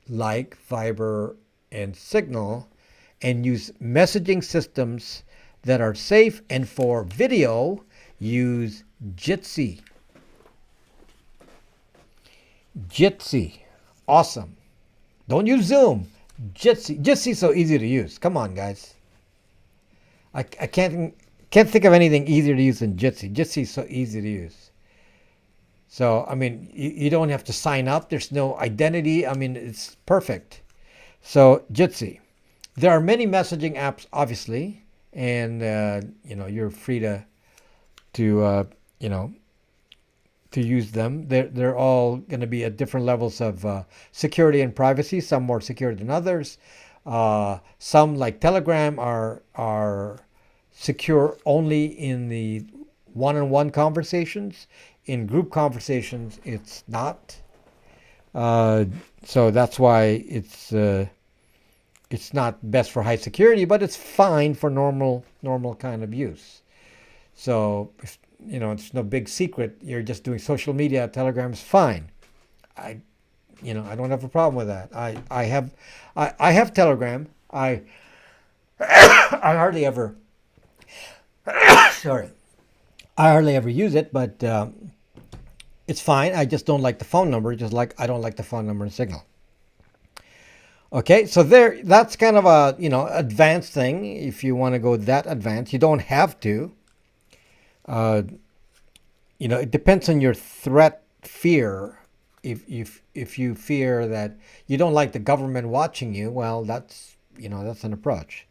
like Viber and Signal, and use messaging systems that are safe. And for video, use Jitsi. Jitsi, awesome. Don't use Zoom. Jitsi. Jitsi's so easy to use. Come on, guys. I can't think of anything easier to use than Jitsi. Jitsi's so easy to use. So, I mean, you don't have to sign up. There's no identity. I mean, it's perfect. So, Jitsi. There are many messaging apps, obviously, and you're free to use them. They're all going to be at different levels of security and privacy. Some more secure than others. Some, like Telegram, are secure only in the one-on-one conversations. In group conversations, it's not. So that's why it's not best for high security, but it's fine for normal kind of use. So if, it's no big secret. You're just doing social media. Telegram's fine. I don't have a problem with that. I have Telegram. I hardly ever sorry. I hardly ever use it, but it's fine. I just don't like the phone number, just like I don't like the phone number in Signal. Okay, so that's kind of a advanced thing. If you want to go that advanced, you don't have to. It depends on your threat fear. If you fear that you don't like the government watching you, well, that's an approach.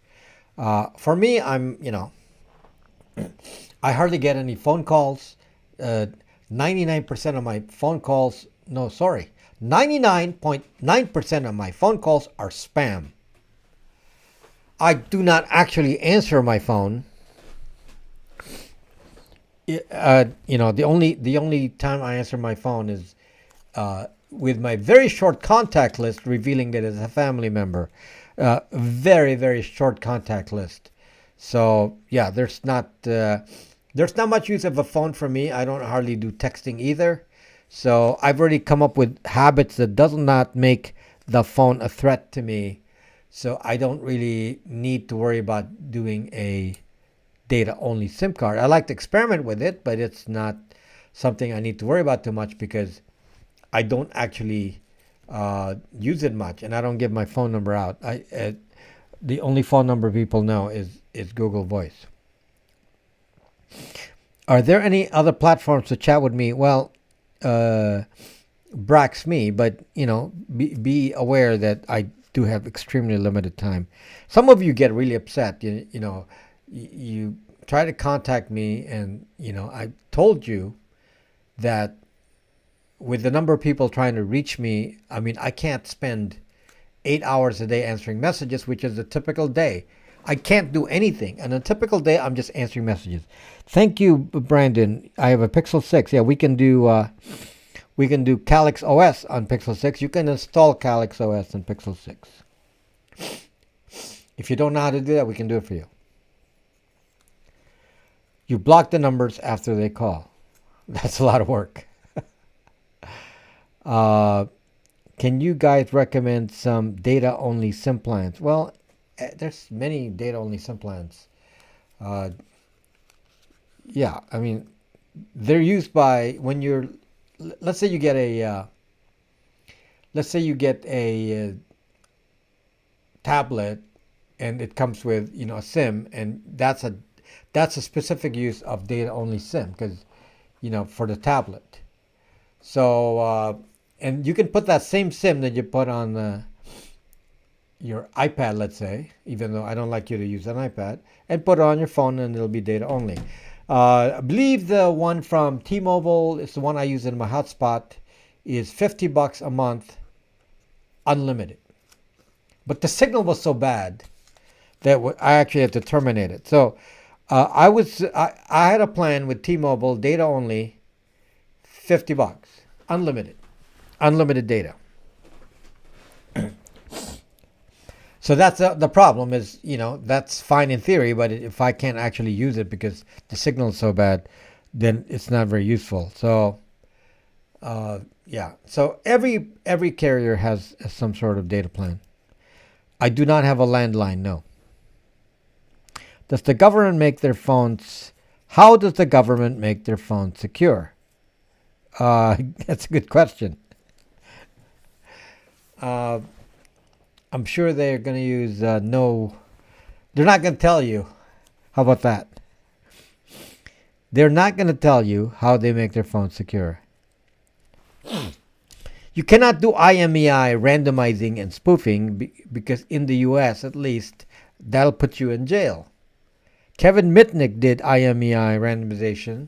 For me, I hardly get any phone calls. 99% of my phone calls, 99.9% of my phone calls are spam. I do not actually answer my phone. The only time I answer my phone is with my very short contact list revealing that it's a family member. Very, very short contact list. So yeah, there's not much use of a phone for me. I don't hardly do texting either. So I've already come up with habits that does not make the phone a threat to me. So I don't really need to worry about doing a data-only SIM card. I like to experiment with it, but it's not something I need to worry about too much because I don't actually use it much, and I don't give my phone number out. The only phone number people know is Google Voice. Are there any other platforms to chat with me? Well, Brax me, but be aware that I do have extremely limited time. Some of you get really upset. You try to contact me, and I told you that with the number of people trying to reach me, I mean, I can't spend 8 hours a day answering messages, which is a typical day. I can't do anything. On a typical day, I'm just answering messages. Thank you, Brandon. I have a Pixel 6. Yeah, we can do Calyx OS on Pixel 6. You can install Calyx OS on Pixel 6. If you don't know how to do that, we can do it for you. You block the numbers after they call. That's a lot of work. Uh, can you guys recommend some data-only SIM plans? Well, there's many data-only SIM plans. Uh, yeah, I mean, they're used by when you're. Let's say you get a. Let's say you get a tablet, and it comes with a SIM, and that's a specific use of data-only SIM because for the tablet. So and you can put that same SIM that you put on your iPad, let's say, even though I don't like you to use an iPad, and put it on your phone, and it'll be data only. I believe the one from T-Mobile is the one I use in my hotspot, is $50 a month, unlimited. But the signal was so bad that I actually had to terminate it. So I had a plan with T-Mobile, data only, $50, unlimited data. So that's the problem is, that's fine in theory, but if I can't actually use it because the signal is so bad, then it's not very useful. So, yeah. So every carrier has some sort of data plan. I do not have a landline, no. Does the government make their phones, how does the government make their phones secure? That's a good question. I'm sure they're going to use no. They're not going to tell you. How about that? They're not going to tell you how they make their phones secure. You cannot do IMEI randomizing and spoofing because in the US at least, that'll put you in jail. Kevin Mitnick did IMEI randomization,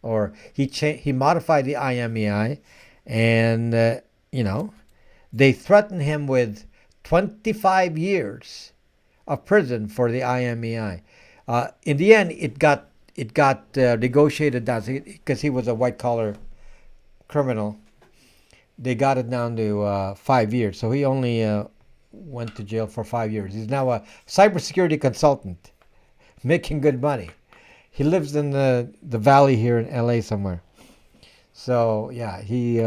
or he modified the IMEI, and they threatened him with 25 years of prison for the IMEI. In the end, it got negotiated down because he was a white collar criminal. They got it down to 5 years. So he only went to jail for 5 years. He's now a cybersecurity consultant, making good money. He lives in the valley here in LA somewhere. So yeah, he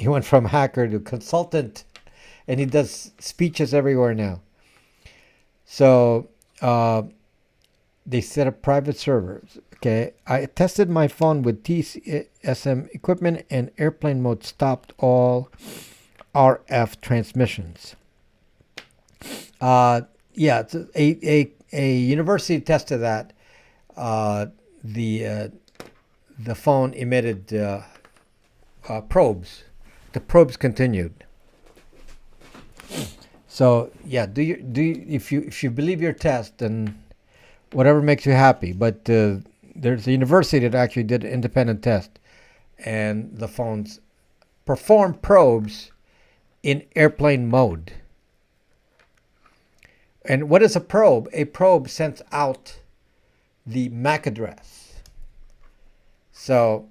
went from hacker to consultant. And he does speeches everywhere now. So they set up private servers. Okay, I tested my phone with TSM equipment, and airplane mode stopped all RF transmissions. Yeah, it's a university tested that. The phone emitted probes. The probes continued. So yeah, if you believe your test, then whatever makes you happy. But there's a university that actually did an independent test, and the phones perform probes in airplane mode. And what is a probe? A probe sends out the MAC address. So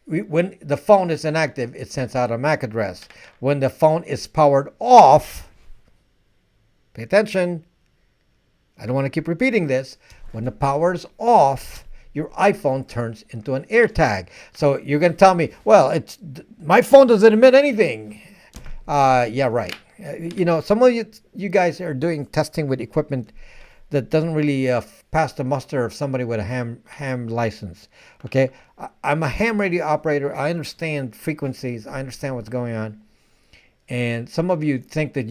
when the phone is inactive, it sends out a MAC address. When the phone is powered off, pay attention, I don't want to keep repeating this. When the power is off, your iPhone turns into an AirTag. So you're going to tell me, well, my phone doesn't emit anything. Yeah, right. Some of you guys are doing testing with equipment that doesn't really pass the muster of somebody with a ham license. Okay, I'm a ham radio operator. I understand frequencies. I understand what's going on. And some of you think that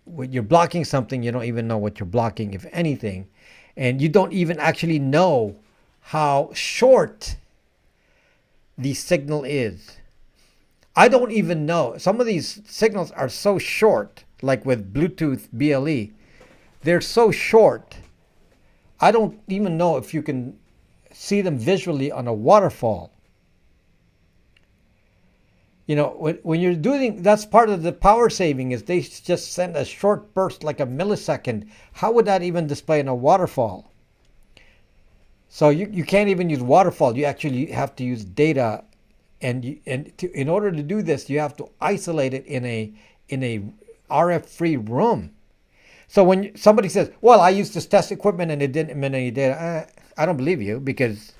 when you're blocking something, you don't even know what you're blocking, if anything, and you don't even actually know how short the signal is. I don't even know. Some of these signals are so short, like with Bluetooth BLE. They're so short, I don't even know if you can see them visually on a waterfall. When you're doing, that's part of the power saving, is they just send a short burst, like a millisecond. How would that even display in a waterfall? So you can't even use waterfall. You actually have to use data, in order to do this, you have to isolate it in a RF-free room. So when somebody says, well, I used this test equipment and it didn't emit any data, I don't believe you, because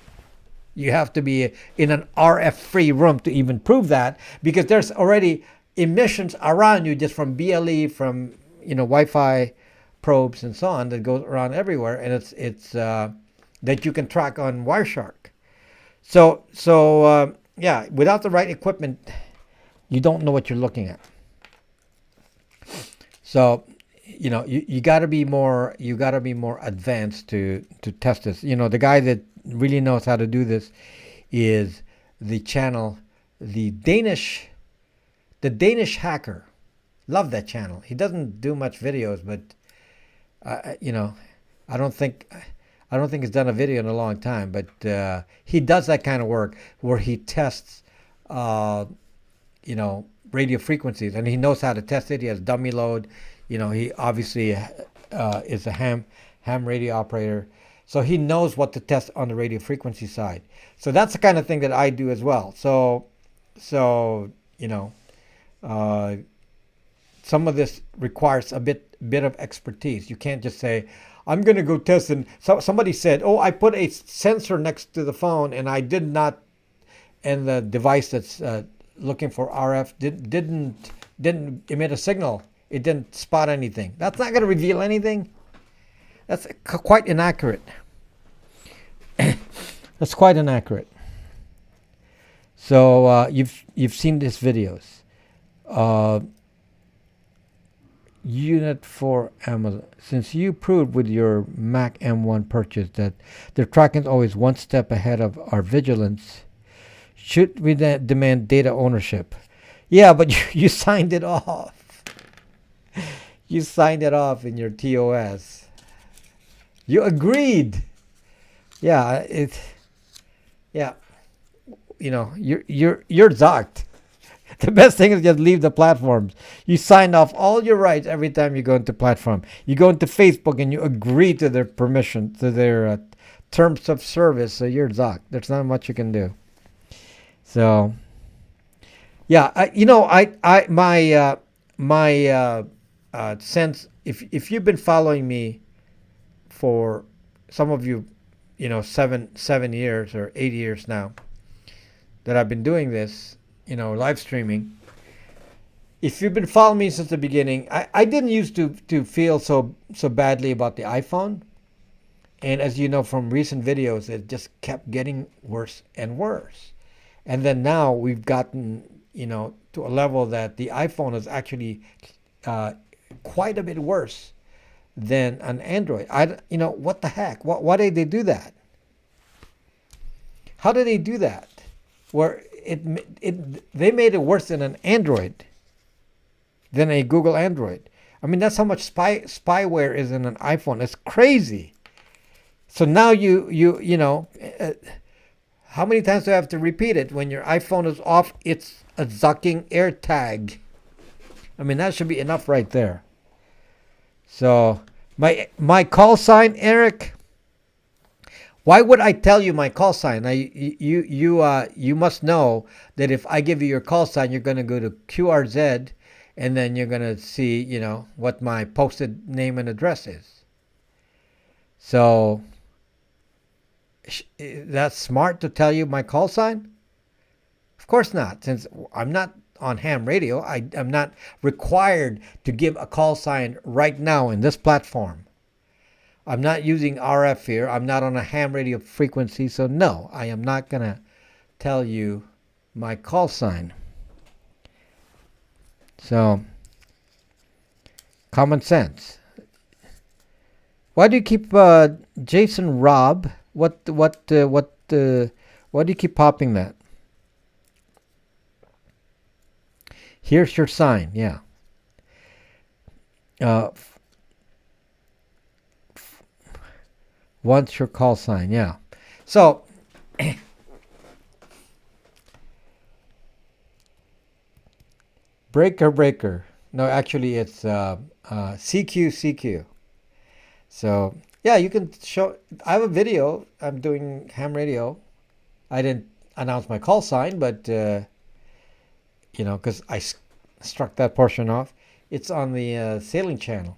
you have to be in an RF-free room to even prove that, because there's already emissions around you just from BLE, from Wi-Fi probes and so on that goes around everywhere, and it's that you can track on Wireshark. So yeah, without the right equipment, you don't know what you're looking at. So you got to be more advanced to test this. The guy that really knows how to do this is the channel, the Danish hacker. Love that channel. He doesn't do much videos, but I don't think he's done a video in a long time. But he does that kind of work where he tests, radio frequencies, and he knows how to test it. He has dummy load. He obviously is a ham radio operator, so he knows what to test on the radio frequency side. So that's the kind of thing that I do as well. So some of this requires a bit of expertise. You can't just say, I'm going to go test. And somebody said, oh, I put a sensor next to the phone and I did not, and the device that's looking for RF didn't emit a signal. It didn't spot anything. That's not going to reveal anything. That's quite inaccurate. That's quite inaccurate. So you've seen these videos. Unit for Amazon. Since you proved with your Mac M1 purchase that their tracking is always one step ahead of our vigilance, should we then demand data ownership? Yeah, but you signed it off. You signed it off in your TOS. You agreed. Yeah, you're zocked. The best thing is just leave the platforms. You signed off all your rights every time you go into platform. You go into Facebook and you agree to their permission, to their terms of service. So you're zocked. There's not much you can do. So, yeah, my sense, if you've been following me for, some of you, 7 years or 8 years now that I've been doing this, live streaming. If you've been following me since the beginning, I didn't used to feel so badly about the iPhone. And as you know from recent videos, it just kept getting worse and worse. And then now we've gotten, to a level that the iPhone is actually quite a bit worse than an Android. What the heck? Why did they do that? How did they do that? Where they made it worse than an Android, than a Google Android. I mean, that's how much spyware is in an iPhone. It's crazy. So now how many times do I have to repeat it? When your iPhone is off, it's a zucking AirTag. I mean, that should be enough right there. So my call sign, Eric. Why would I tell you my call sign? Now, you must know that if I give you your call sign, you're going to go to QRZ, and then you're going to see, what my posted name and address is. So, that's smart to tell you my call sign? Of course not, since I'm not on ham radio. I'm not required to give a call sign right now in this platform. I'm not using RF here. I'm not on a ham radio frequency. So no, I am not going to tell you my call sign. So, common sense. Why do you keep Jason Robb? Why do you keep popping that? Here's your sign. Yeah. Once your call sign, yeah. So, breaker. No, actually, it's CQ. So, yeah, you can show. I have a video. I'm doing ham radio. I didn't announce my call sign, but because I struck that portion off. It's on the sailing channel,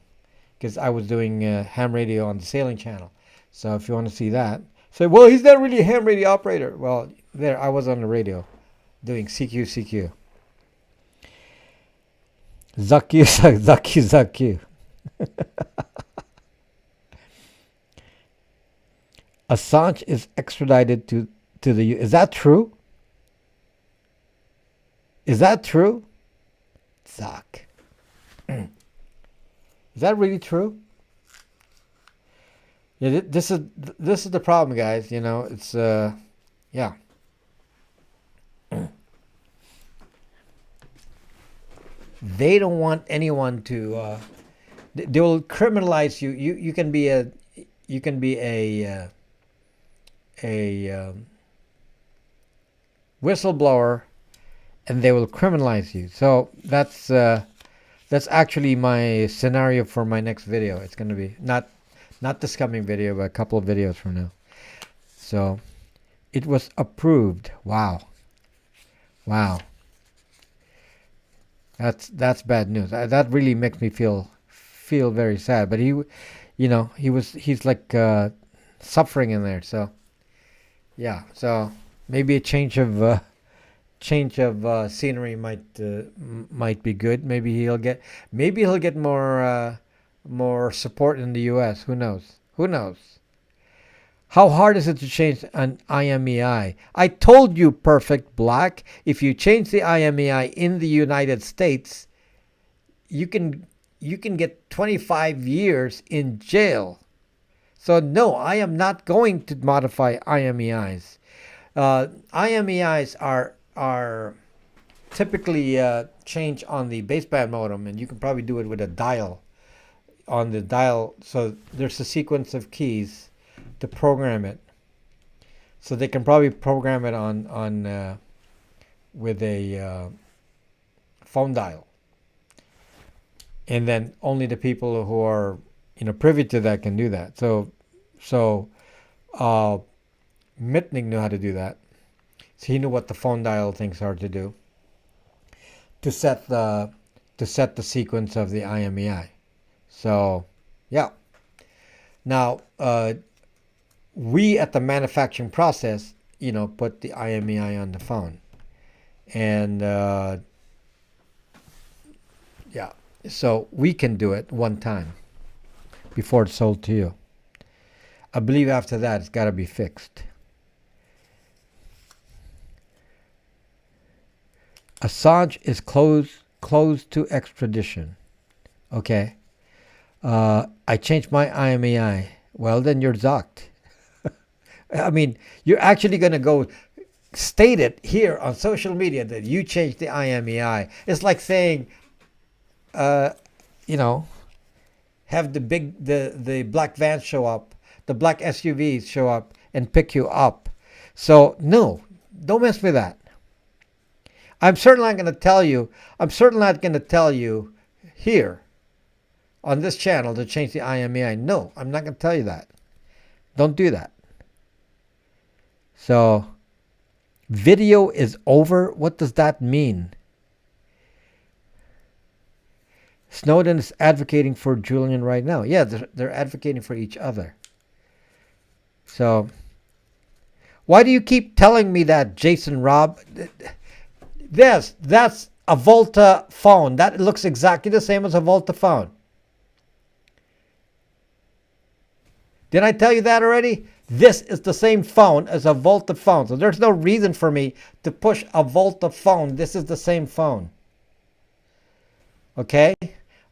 because I was doing ham radio on the sailing channel. So if you want to see that, Say, well, he's not really a ham radio operator. Well, there, I was on the radio doing CQ. Zaku. Assange is extradited to the U. Is that true? Is that true? Zak. Is that really true? Yeah, this is the problem, guys. You know, it's yeah. They don't want anyone to. They will criminalize you. You can be a whistleblower, and they will criminalize you. So that's actually my scenario for my next video. It's going to be not this coming video, but a couple of videos from now. So it was approved. Wow. That's bad news. That really makes me feel very sad. But he's like suffering in there. So yeah. So maybe a change of scenery might be good. Maybe he'll get more support in the U.S. Who knows? How hard is it to change an IMEI? I told you, Perfect Black, if you change the IMEI in the United States, you can get 25 years in jail. So no, I am not going to modify IMEIs. IMEIs are typically changed on the baseband modem, and you can probably do it with a dial. On the dial, so there's a sequence of keys to program it. So they can probably program it on with a phone dial, and then only the people who are privy to that can do that. So Mitnick knew how to do that. So he knew what the phone dial things are to do to set the sequence of the IMEI. So yeah. Now we at the manufacturing process, put the IMEI on the phone, and yeah, so we can do it one time before it's sold to you. I believe after that it's got to be fixed. Assange is closed to extradition. Okay. I changed my IMEI. Well, then you're zucked. I mean, you're actually going to go state it here on social media that you changed the IMEI. It's like saying, have the black vans show up, the black SUVs show up and pick you up. So no, don't mess with that. I'm certainly not going to tell you here on this channel to change the IMEI. No, I'm not going to tell you that. Don't do that. So, video is over. What does that mean? Snowden is advocating for Julian right now. Yeah, they're advocating for each other. So, why do you keep telling me that, Jason Robb? That's a Volta phone. That looks exactly the same as a Volta phone. Did I tell you that already? This is the same phone as a Volta phone. So there's no reason for me to push a Volta phone. This is the same phone. Okay?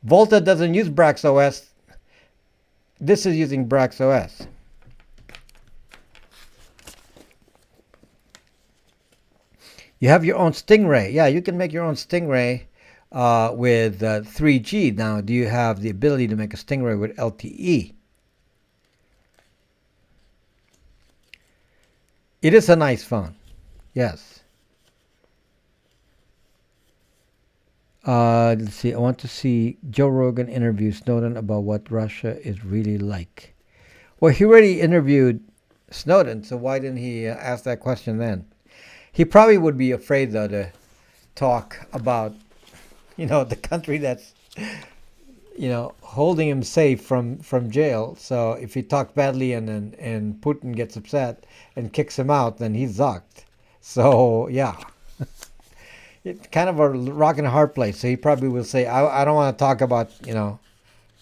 Volta doesn't use Brax OS. This is using Brax OS. You have your own Stingray. Yeah, you can make your own Stingray with 3G. Now, do you have the ability to make a Stingray with LTE? It is a nice phone. Yes. Let's see. I want to see Joe Rogan interview Snowden about what Russia is really like. Well, he already interviewed Snowden, so why didn't he ask that question then? He probably would be afraid, though, to talk about, the country that's, holding him safe from jail. So if he talks badly and Putin gets upset and kicks him out, then he's zucked. So yeah, it's kind of a rock and a hard place. So he probably will say, I don't want to talk about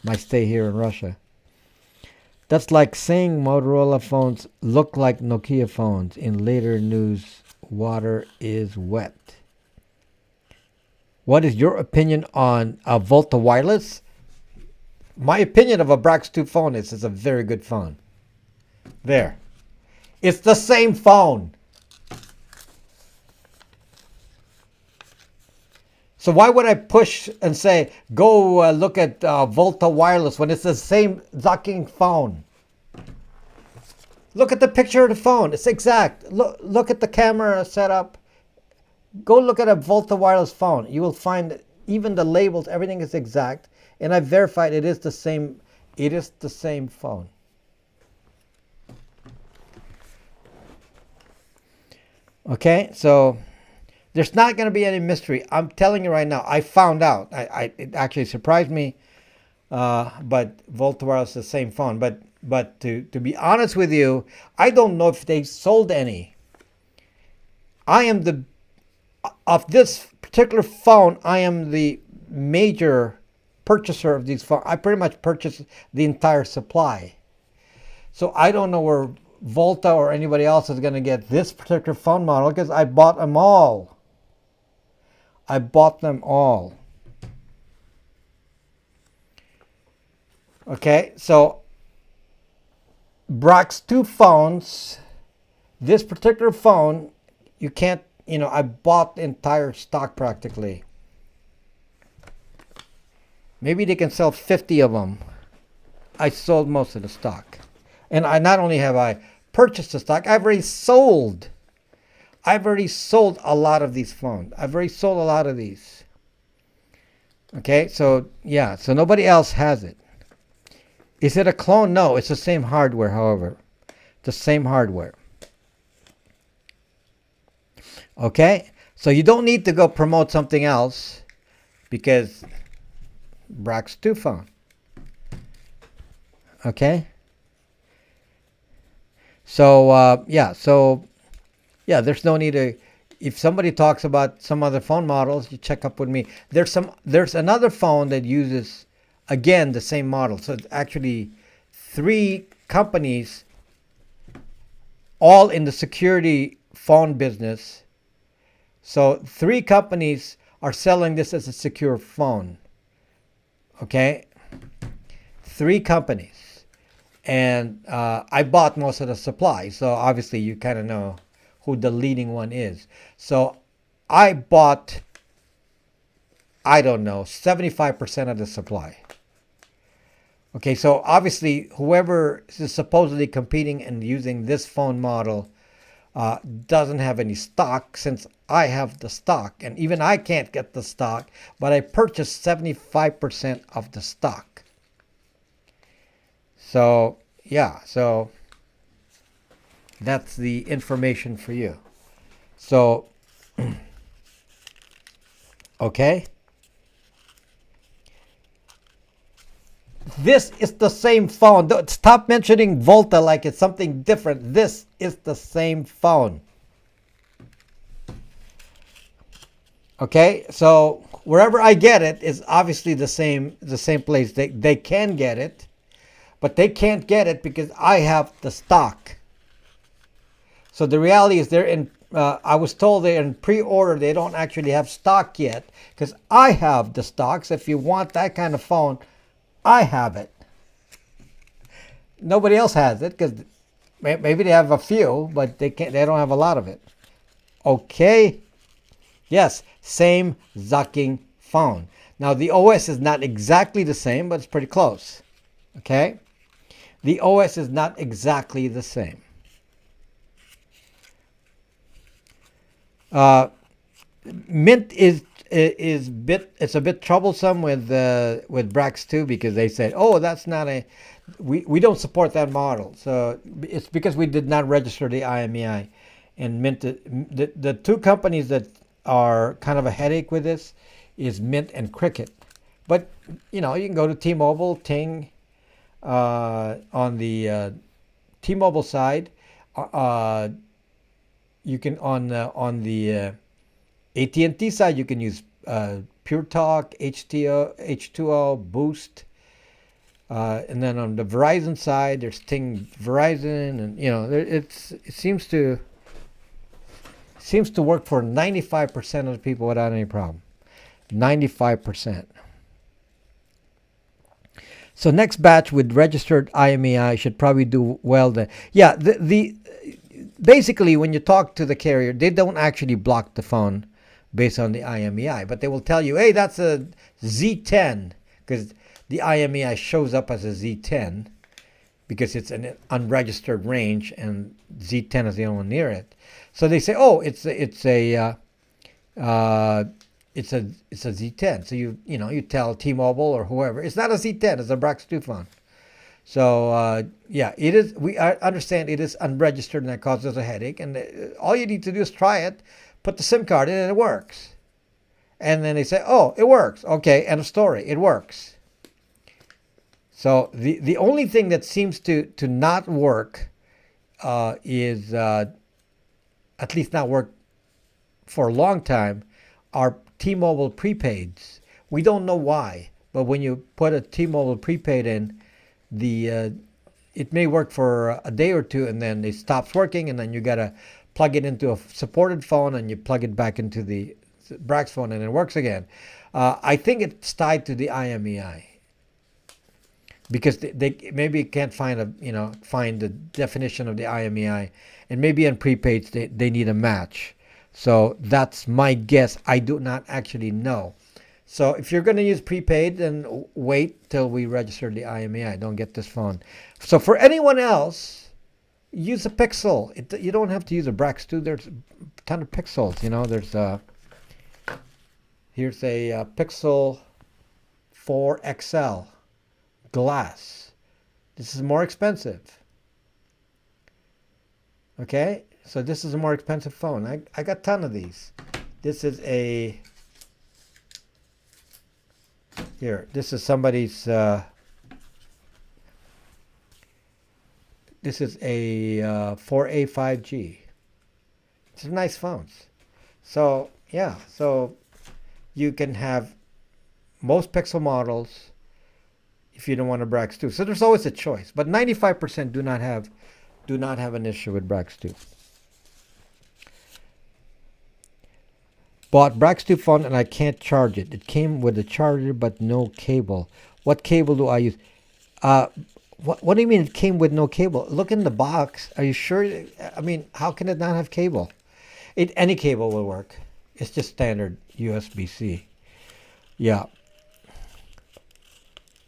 my stay here in Russia. That's like saying Motorola phones look like Nokia phones. In later news, water is wet. What is your opinion on Volta Wireless? My opinion of a Brax 2 phone is it's a very good phone. There. It's the same phone. So why would I push and say, go look at Volta Wireless when it's the same fucking phone? Look at the picture of the phone. It's exact. Look at the camera setup. Go look at a Volta Wireless phone. You will find even the labels, everything is exact. And I verified it is the same. It is the same phone. Okay, so there's not going to be any mystery. I'm telling you right now, I found out. It actually surprised me. But Volta Wireless is the same phone. But to be honest with you, I don't know if they sold any. Of this particular phone, I am the major purchaser of these phones. I pretty much purchased the entire supply. So I don't know where Volta or anybody else is going to get this particular phone model because I bought them all. I bought them all. Okay, so Brax 2 phones, this particular phone, you can't, I bought the entire stock practically. Maybe they can sell 50 of them. I sold most of the stock. And I not only have I purchased the stock, I've already sold a lot of these phones. I've already sold a lot of these. Okay, so yeah, so nobody else has it. Is it a clone? No, it's the same hardware, however. The same hardware. Okay, so you don't need to go promote something else because Brax 2 phone. Okay. So yeah, there's no need to. If somebody talks about some other phone models, you check up with me. There's another phone that uses again the same model. So it's actually 3 companies, all in the security phone business. So 3 companies are selling this as a secure phone. Okay, 3 companies. And I bought most of the supply, so obviously you kind of know who the leading one is. So I bought, I don't know, 75% of the supply. Okay, so obviously whoever is supposedly competing and using this phone model doesn't have any stock, since I have the stock. And even I can't get the stock, but I purchased 75% of the stock. So, yeah, so that's the information for you. So, okay. This is the same phone. Stop mentioning Volta like it's something different. This is the same phone. Okay, so wherever I get it is obviously the same place. They can get it. But they can't get it because I have the stock. So the reality is I was told they're in pre-order. They don't actually have stock yet because I have the stocks. If you want that kind of phone, I have it. Nobody else has it because maybe they have a few, but they don't have a lot of it. Okay. Yes, same zucking phone. Now the OS is not exactly the same, but it's pretty close. Okay. The OS is not exactly the same. Mint is a bit troublesome with Brax 2 because they said, oh, that's not we don't support that model. So it's because we did not register the IMEI. And Mint, the 2 companies that are kind of a headache with this is Mint and Cricket. But you know, you can go to T-Mobile, Ting, on the T-Mobile side. Uh, you can on the AT&T side, you can use Pure Talk, H2O, Boost. And then on the Verizon side, there's Ting Verizon, and you know, it seems to work for 95% of the people without any problem. 95%. So next batch with registered IMEI should probably do well. Yeah, the basically when you talk to the carrier, they don't actually block the phone based on the IMEI, but they will tell you, hey, that's a Z10, because the IMEI shows up as a Z10 because it's an unregistered range, and Z10 is the only one near it. So they say, oh, it's a Z10. So you tell T-Mobile or whoever, it's not a Z10, it's a Brax 2 phone. So yeah, it is. We understand it is unregistered, and that causes a headache. And all you need to do is try it, put the SIM card in, and it works. And then they say, oh, it works. Okay, end of story. It works. So the only thing that seems to not work is at least not work for a long time are T-Mobile prepaids. We don't know why, but when you put a T-Mobile prepaid in, it may work for a day or two, and then it stops working, and then you gotta plug it into a supported phone, and you plug it back into the Brax phone, and it works again. I think it's tied to the IMEI, because they maybe can't find the definition of the IMEI, and maybe in prepaids they need a match. So that's my guess. I do not actually know. So if you're going to use prepaid, then wait till we register the IMEI. Don't get this phone. So for anyone else, use a Pixel. You don't have to use a Brax 2. There's a ton of Pixels. You know, here's a Pixel 4 XL glass. This is more expensive. Okay, so this is a more expensive phone. I got a ton of these. This is this is somebody's, this is a 4A 5G. It's nice phones. So, yeah, so you can have most Pixel models if you don't want a Brax 2. So there's always a choice. But 95% do not have an issue with Brax 2. Bought Brax 2 phone and I can't charge it. It came with a charger but no cable. What cable do I use? What do you mean it came with no cable? Look in the box. Are you sure? I mean, how can it not have cable? Any cable will work. It's just standard USB-C. Yeah.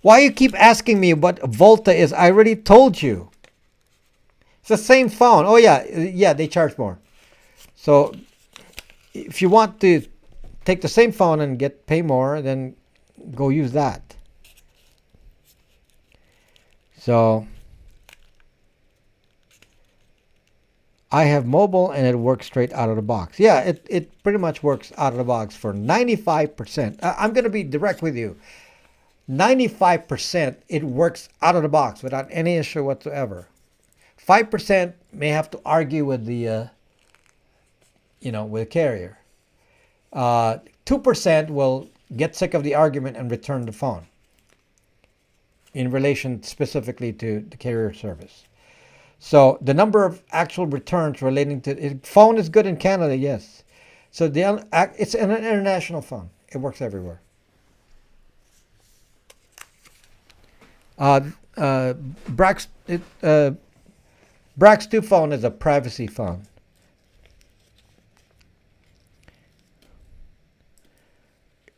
Why you keep asking me what Volta is? I already told you. It's the same phone. Oh yeah, they charge more. So if you want to take the same phone and pay more, then go use that. So I have mobile and it works straight out of the box. Yeah, it pretty much works out of the box for 95%. I'm going to be direct with you. 95% it works out of the box without any issue whatsoever. 5% may have to argue with the with the carrier. 2% will get sick of the argument and return the phone in relation specifically to the carrier service. So the number of actual returns relating to phone is good in Canada, yes. So it's an international phone. It works everywhere. Brax 2 phone is a privacy phone.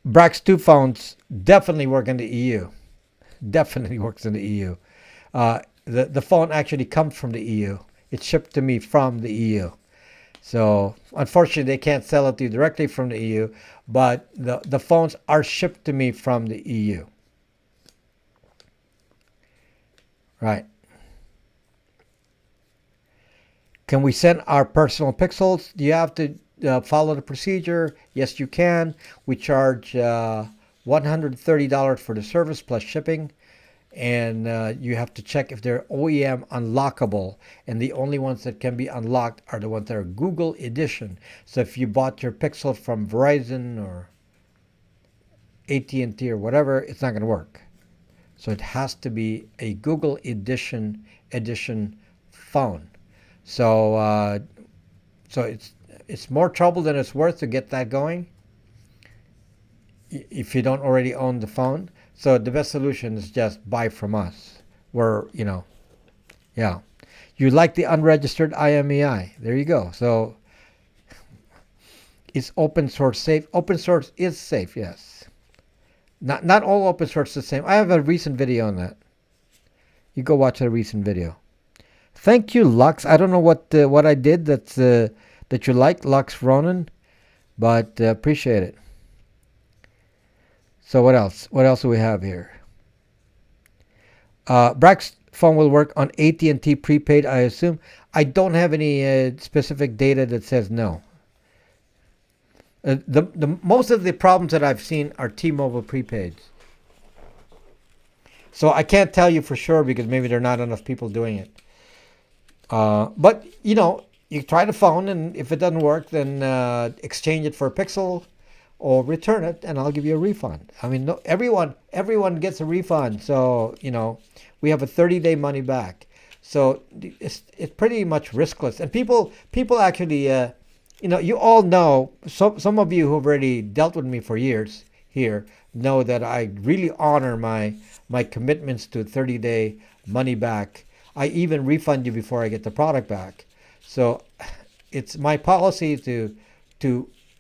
Brax 2 phones definitely work in the EU. Definitely works in the EU. The phone actually comes from the EU. It's shipped to me from the EU. So unfortunately, they can't sell it to you directly from the EU, but the phones are shipped to me from the EU. Right. Can we send our personal pixels? Do you have to follow the procedure? Yes, you can. We charge $1 $130 for the service plus shipping. And you have to check if they're OEM unlockable, and the only ones that can be unlocked are the ones that are Google Edition. So if you bought your Pixel from Verizon or AT&T or whatever, it's not going to work. So it has to be a Google Edition phone. So it's more trouble than it's worth to get that going if you don't already own the phone. So the best solution is just buy from us. Yeah. You like the unregistered IMEI. There you go. So is open source safe? Open source is safe, yes. Not all open source is the same. I have a recent video on that. You go watch a recent video. Thank you, Lux. I don't know what I did that you like, Lux Ronan, but appreciate it. So what else? What else do we have here? Brack's phone will work on AT&T prepaid, I assume. I don't have any specific data that says no. The most of the problems that I've seen are T-Mobile prepaids. So I can't tell you for sure because maybe there are not enough people doing it. But you try the phone, and if it doesn't work, then exchange it for a Pixel. Or return it, and I'll give you a refund. I mean, no, everyone gets a refund. So we have a 30-day money back. So it's pretty much riskless. And people actually, you all know. Some of you who have already dealt with me for years here know that I really honor my commitments to 30-day money back. I even refund you before I get the product back. So it's my policy to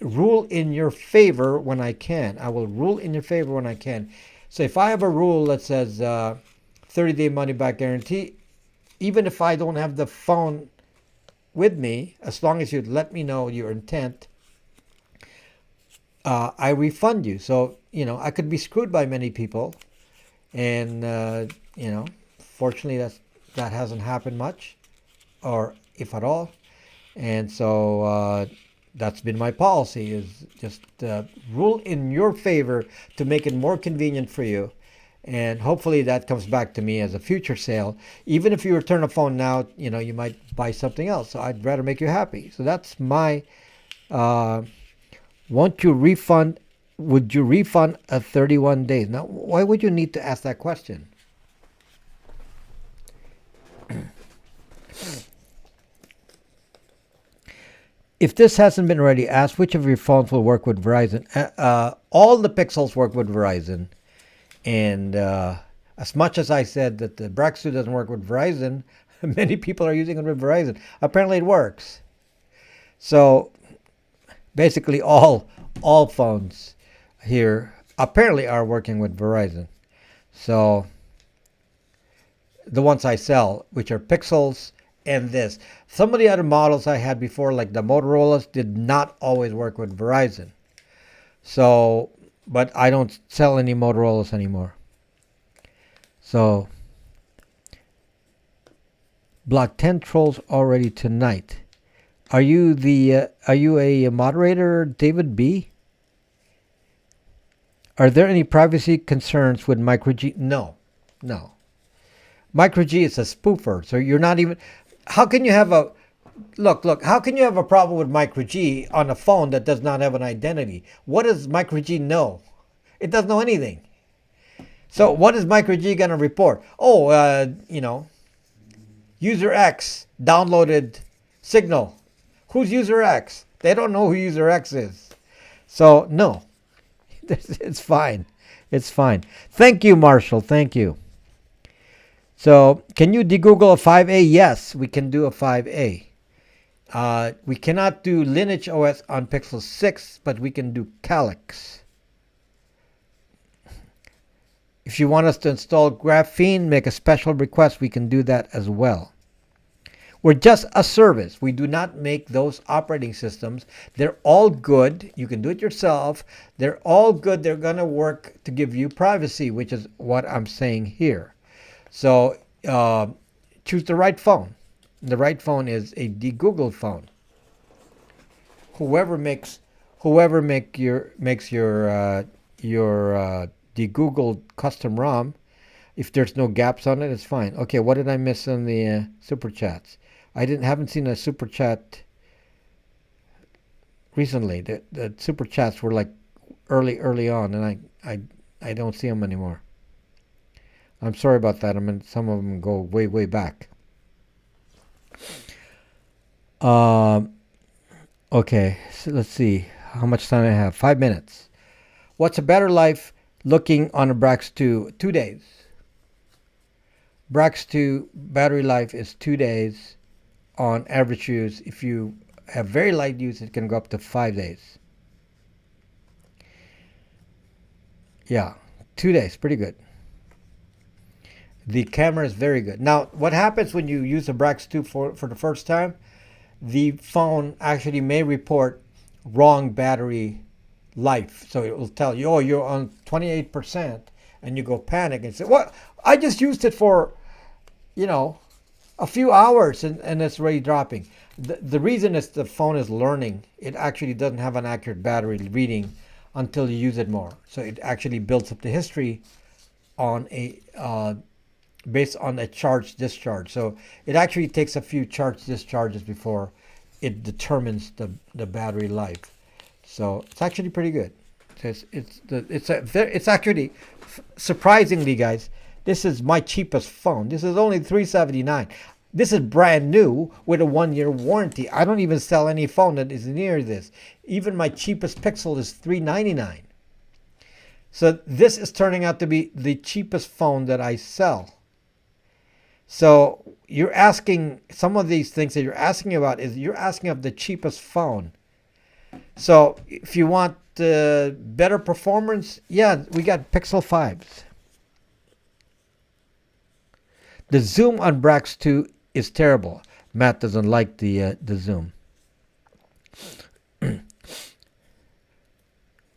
rule in your favor when I can. I will rule in your favor when I can. So if I have a rule that says 30-day money back guarantee, even if I don't have the phone with me, as long as you let me know your intent, I refund you. So, I could be screwed by many people. And, fortunately that hasn't happened much, or if at all. And so, that's been my policy, is just rule in your favor to make it more convenient for you. And hopefully that comes back to me as a future sale. Even if you return a phone now, you might buy something else. So I'd rather make you happy. So that's my, would you refund a 31 days? Now, why would you need to ask that question? If this hasn't been already asked, which of your phones will work with Verizon? All the Pixels work with Verizon. And as much as I said that the Braxu doesn't work with Verizon, many people are using it with Verizon. Apparently it works. So basically all phones here apparently are working with Verizon. So the ones I sell, which are Pixels, and this. Some of the other models I had before, like the Motorola's, did not always work with Verizon. So, but I don't sell any Motorola's anymore. So, Block 10 trolls already tonight. Are you a moderator, David B? Are there any privacy concerns with MicroG? No. MicroG is a spoofer, so you're not even. How can you have a look? How can you have a problem with MicroG on a phone that does not have an identity? What does MicroG know? It doesn't know anything. So what is MicroG going to report? User X downloaded Signal. Who's User X? They don't know who User X is. So no, it's fine. It's fine. Thank you, Marshall. Thank you. So, can you de-Google a 5A? Yes, we can do a 5A. We cannot do Lineage OS on Pixel 6, but we can do Calyx. If you want us to install Graphene, make a special request, we can do that as well. We're just a service. We do not make those operating systems. They're all good. You can do it yourself. They're all good. They're going to work to give you privacy, which is what I'm saying here. So choose the right phone. The right phone is a de-Googled phone. Whoever makes your the Google custom ROM. If there's no gaps on it, it's fine. Okay, what did I miss on the super chats? Haven't seen a super chat recently. The super chats were like early on, and I don't see them anymore. I'm sorry about that. I mean, some of them go way back. Okay, so let's see how much time I have. 5 minutes. What's a better life looking on a Brax 2? 2 days. Brax 2 battery life is 2 days on average use. If you have very light use, it can go up to 5 days. Yeah, 2 days, pretty good. The camera is very good. Now, what happens when you use a Brax 2 for the first time? The phone actually may report wrong battery life. So it will tell you, oh, you're on 28%, and you go panic and say, what? I just used it for, a few hours and it's already dropping. The reason is the phone is learning. It actually doesn't have an accurate battery reading until you use it more. So it actually builds up the history on based on a charge discharge. So it actually takes a few charge discharges before it determines the battery life. So it's actually pretty good. It's actually surprisingly, guys. This is my cheapest phone. This is only $379. This is brand new with a 1-year warranty. I don't even sell any phone that is near this. Even my cheapest Pixel is $399. So this is turning out to be the cheapest phone that I sell. So you're asking, some of these things that you're asking about is you're asking of the cheapest phone. So if you want better performance, yeah, we got Pixel 5s. The zoom on Brax 2 is terrible. Matt doesn't like the zoom.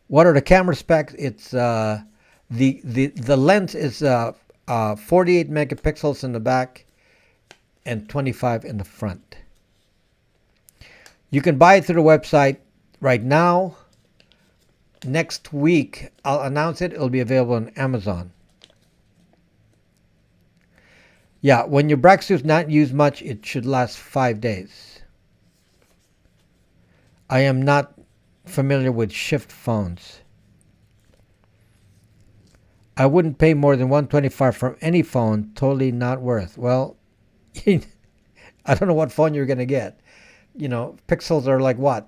What are the camera specs? It's the lens is 48 megapixels in the back and 25 in the front. You can buy it through the website right now. Next week, I'll announce it. It'll be available on Amazon. Yeah, when your Brax is not used much, it should last 5 days. I am not familiar with shift phones. I wouldn't pay more than $125 for any phone. Totally not worth. Well, I don't know what phone you're going to get. Pixels are like what?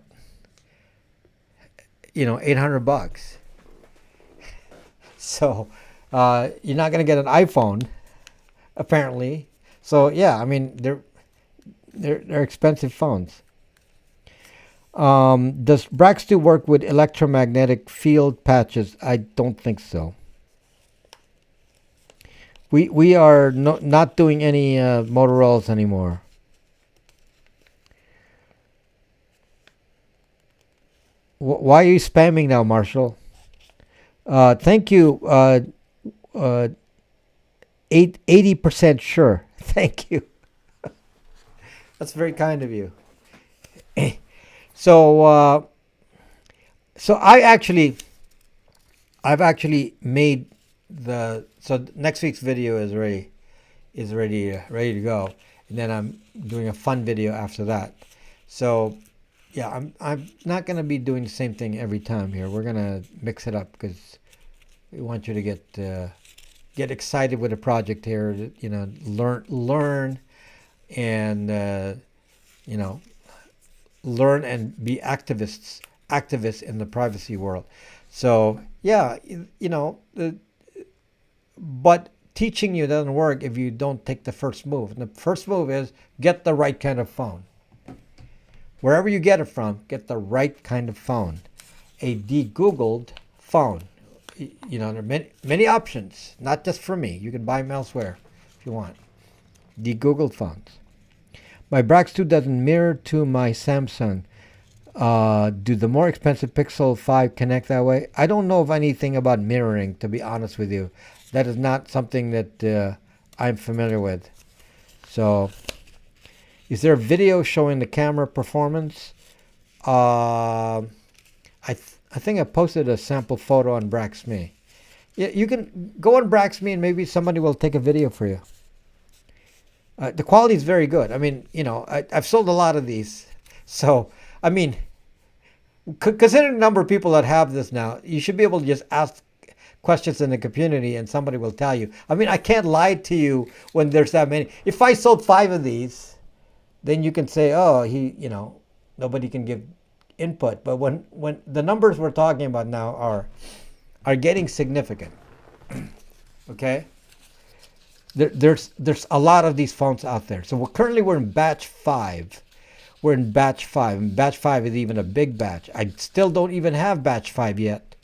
$800. So you're not going to get an iPhone, apparently. So yeah, I mean they're expensive phones. Does Brax 2 work with electromagnetic field patches? I don't think so. We are not doing any Motorola's anymore. Why are you spamming now, Marshall? Thank you. 80% sure. Thank you. That's very kind of you. So I've actually made so next week's video is ready to go, and then I'm doing a fun video after that. So yeah, I'm not gonna be doing the same thing every time here. We're gonna mix it up because we want you to get excited with the project here. Learn and learn and be activists in the privacy world. So yeah, but teaching you doesn't work if you don't take the first move. And the first move is get the right kind of phone. Wherever you get it from, get the right kind of phone. A de-Googled phone. There are many options, not just from me. You can buy them elsewhere if you want. De-Googled phones. My Brax 2 doesn't mirror to my Samsung. Do the more expensive Pixel 5 connect that way? I don't know of anything about mirroring, to be honest with you. That is not something that I'm familiar with. So, is there a video showing the camera performance? I I think I posted a sample photo on BraxMe. Yeah, you can go on BraxMe and maybe somebody will take a video for you. The quality is very good. I mean, you know, I've sold a lot of these. So, I mean, considering the number of people that have this now, you should be able to just ask questions in the community and somebody will tell you. I mean, I can't lie to you when there's that many. If I sold 5 of these, then you can say, oh, you know, nobody can give input. But when the numbers we're talking about now are getting significant, okay? There's a lot of these phones out there. So we're in batch 5. We're in batch 5. And batch 5 is even a big batch. I still don't even have batch 5 yet.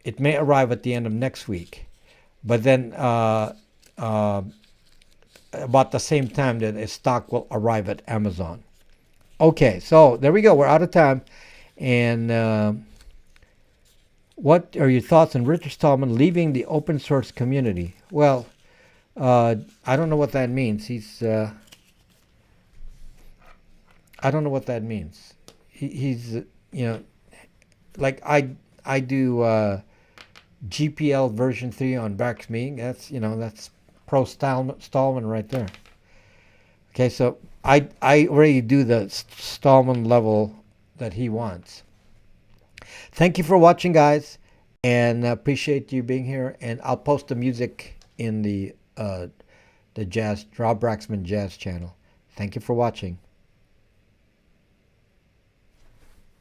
It may arrive at the end of next week. But then about the same time that a stock will arrive at Amazon. Okay, so there we go. We're out of time. And what are your thoughts on Richard Stallman leaving the open source community? Well, I don't know what that means. I don't know what that means. He's you know, like I do GPL version 3 on BraxMe. That's, you know, that's pro Stallman right there. Okay, so I already do the Stallman level that he wants. Thank you for watching, guys, and appreciate you being here. And I'll post the music in the Rob Braxman Jazz channel. Thank you for watching.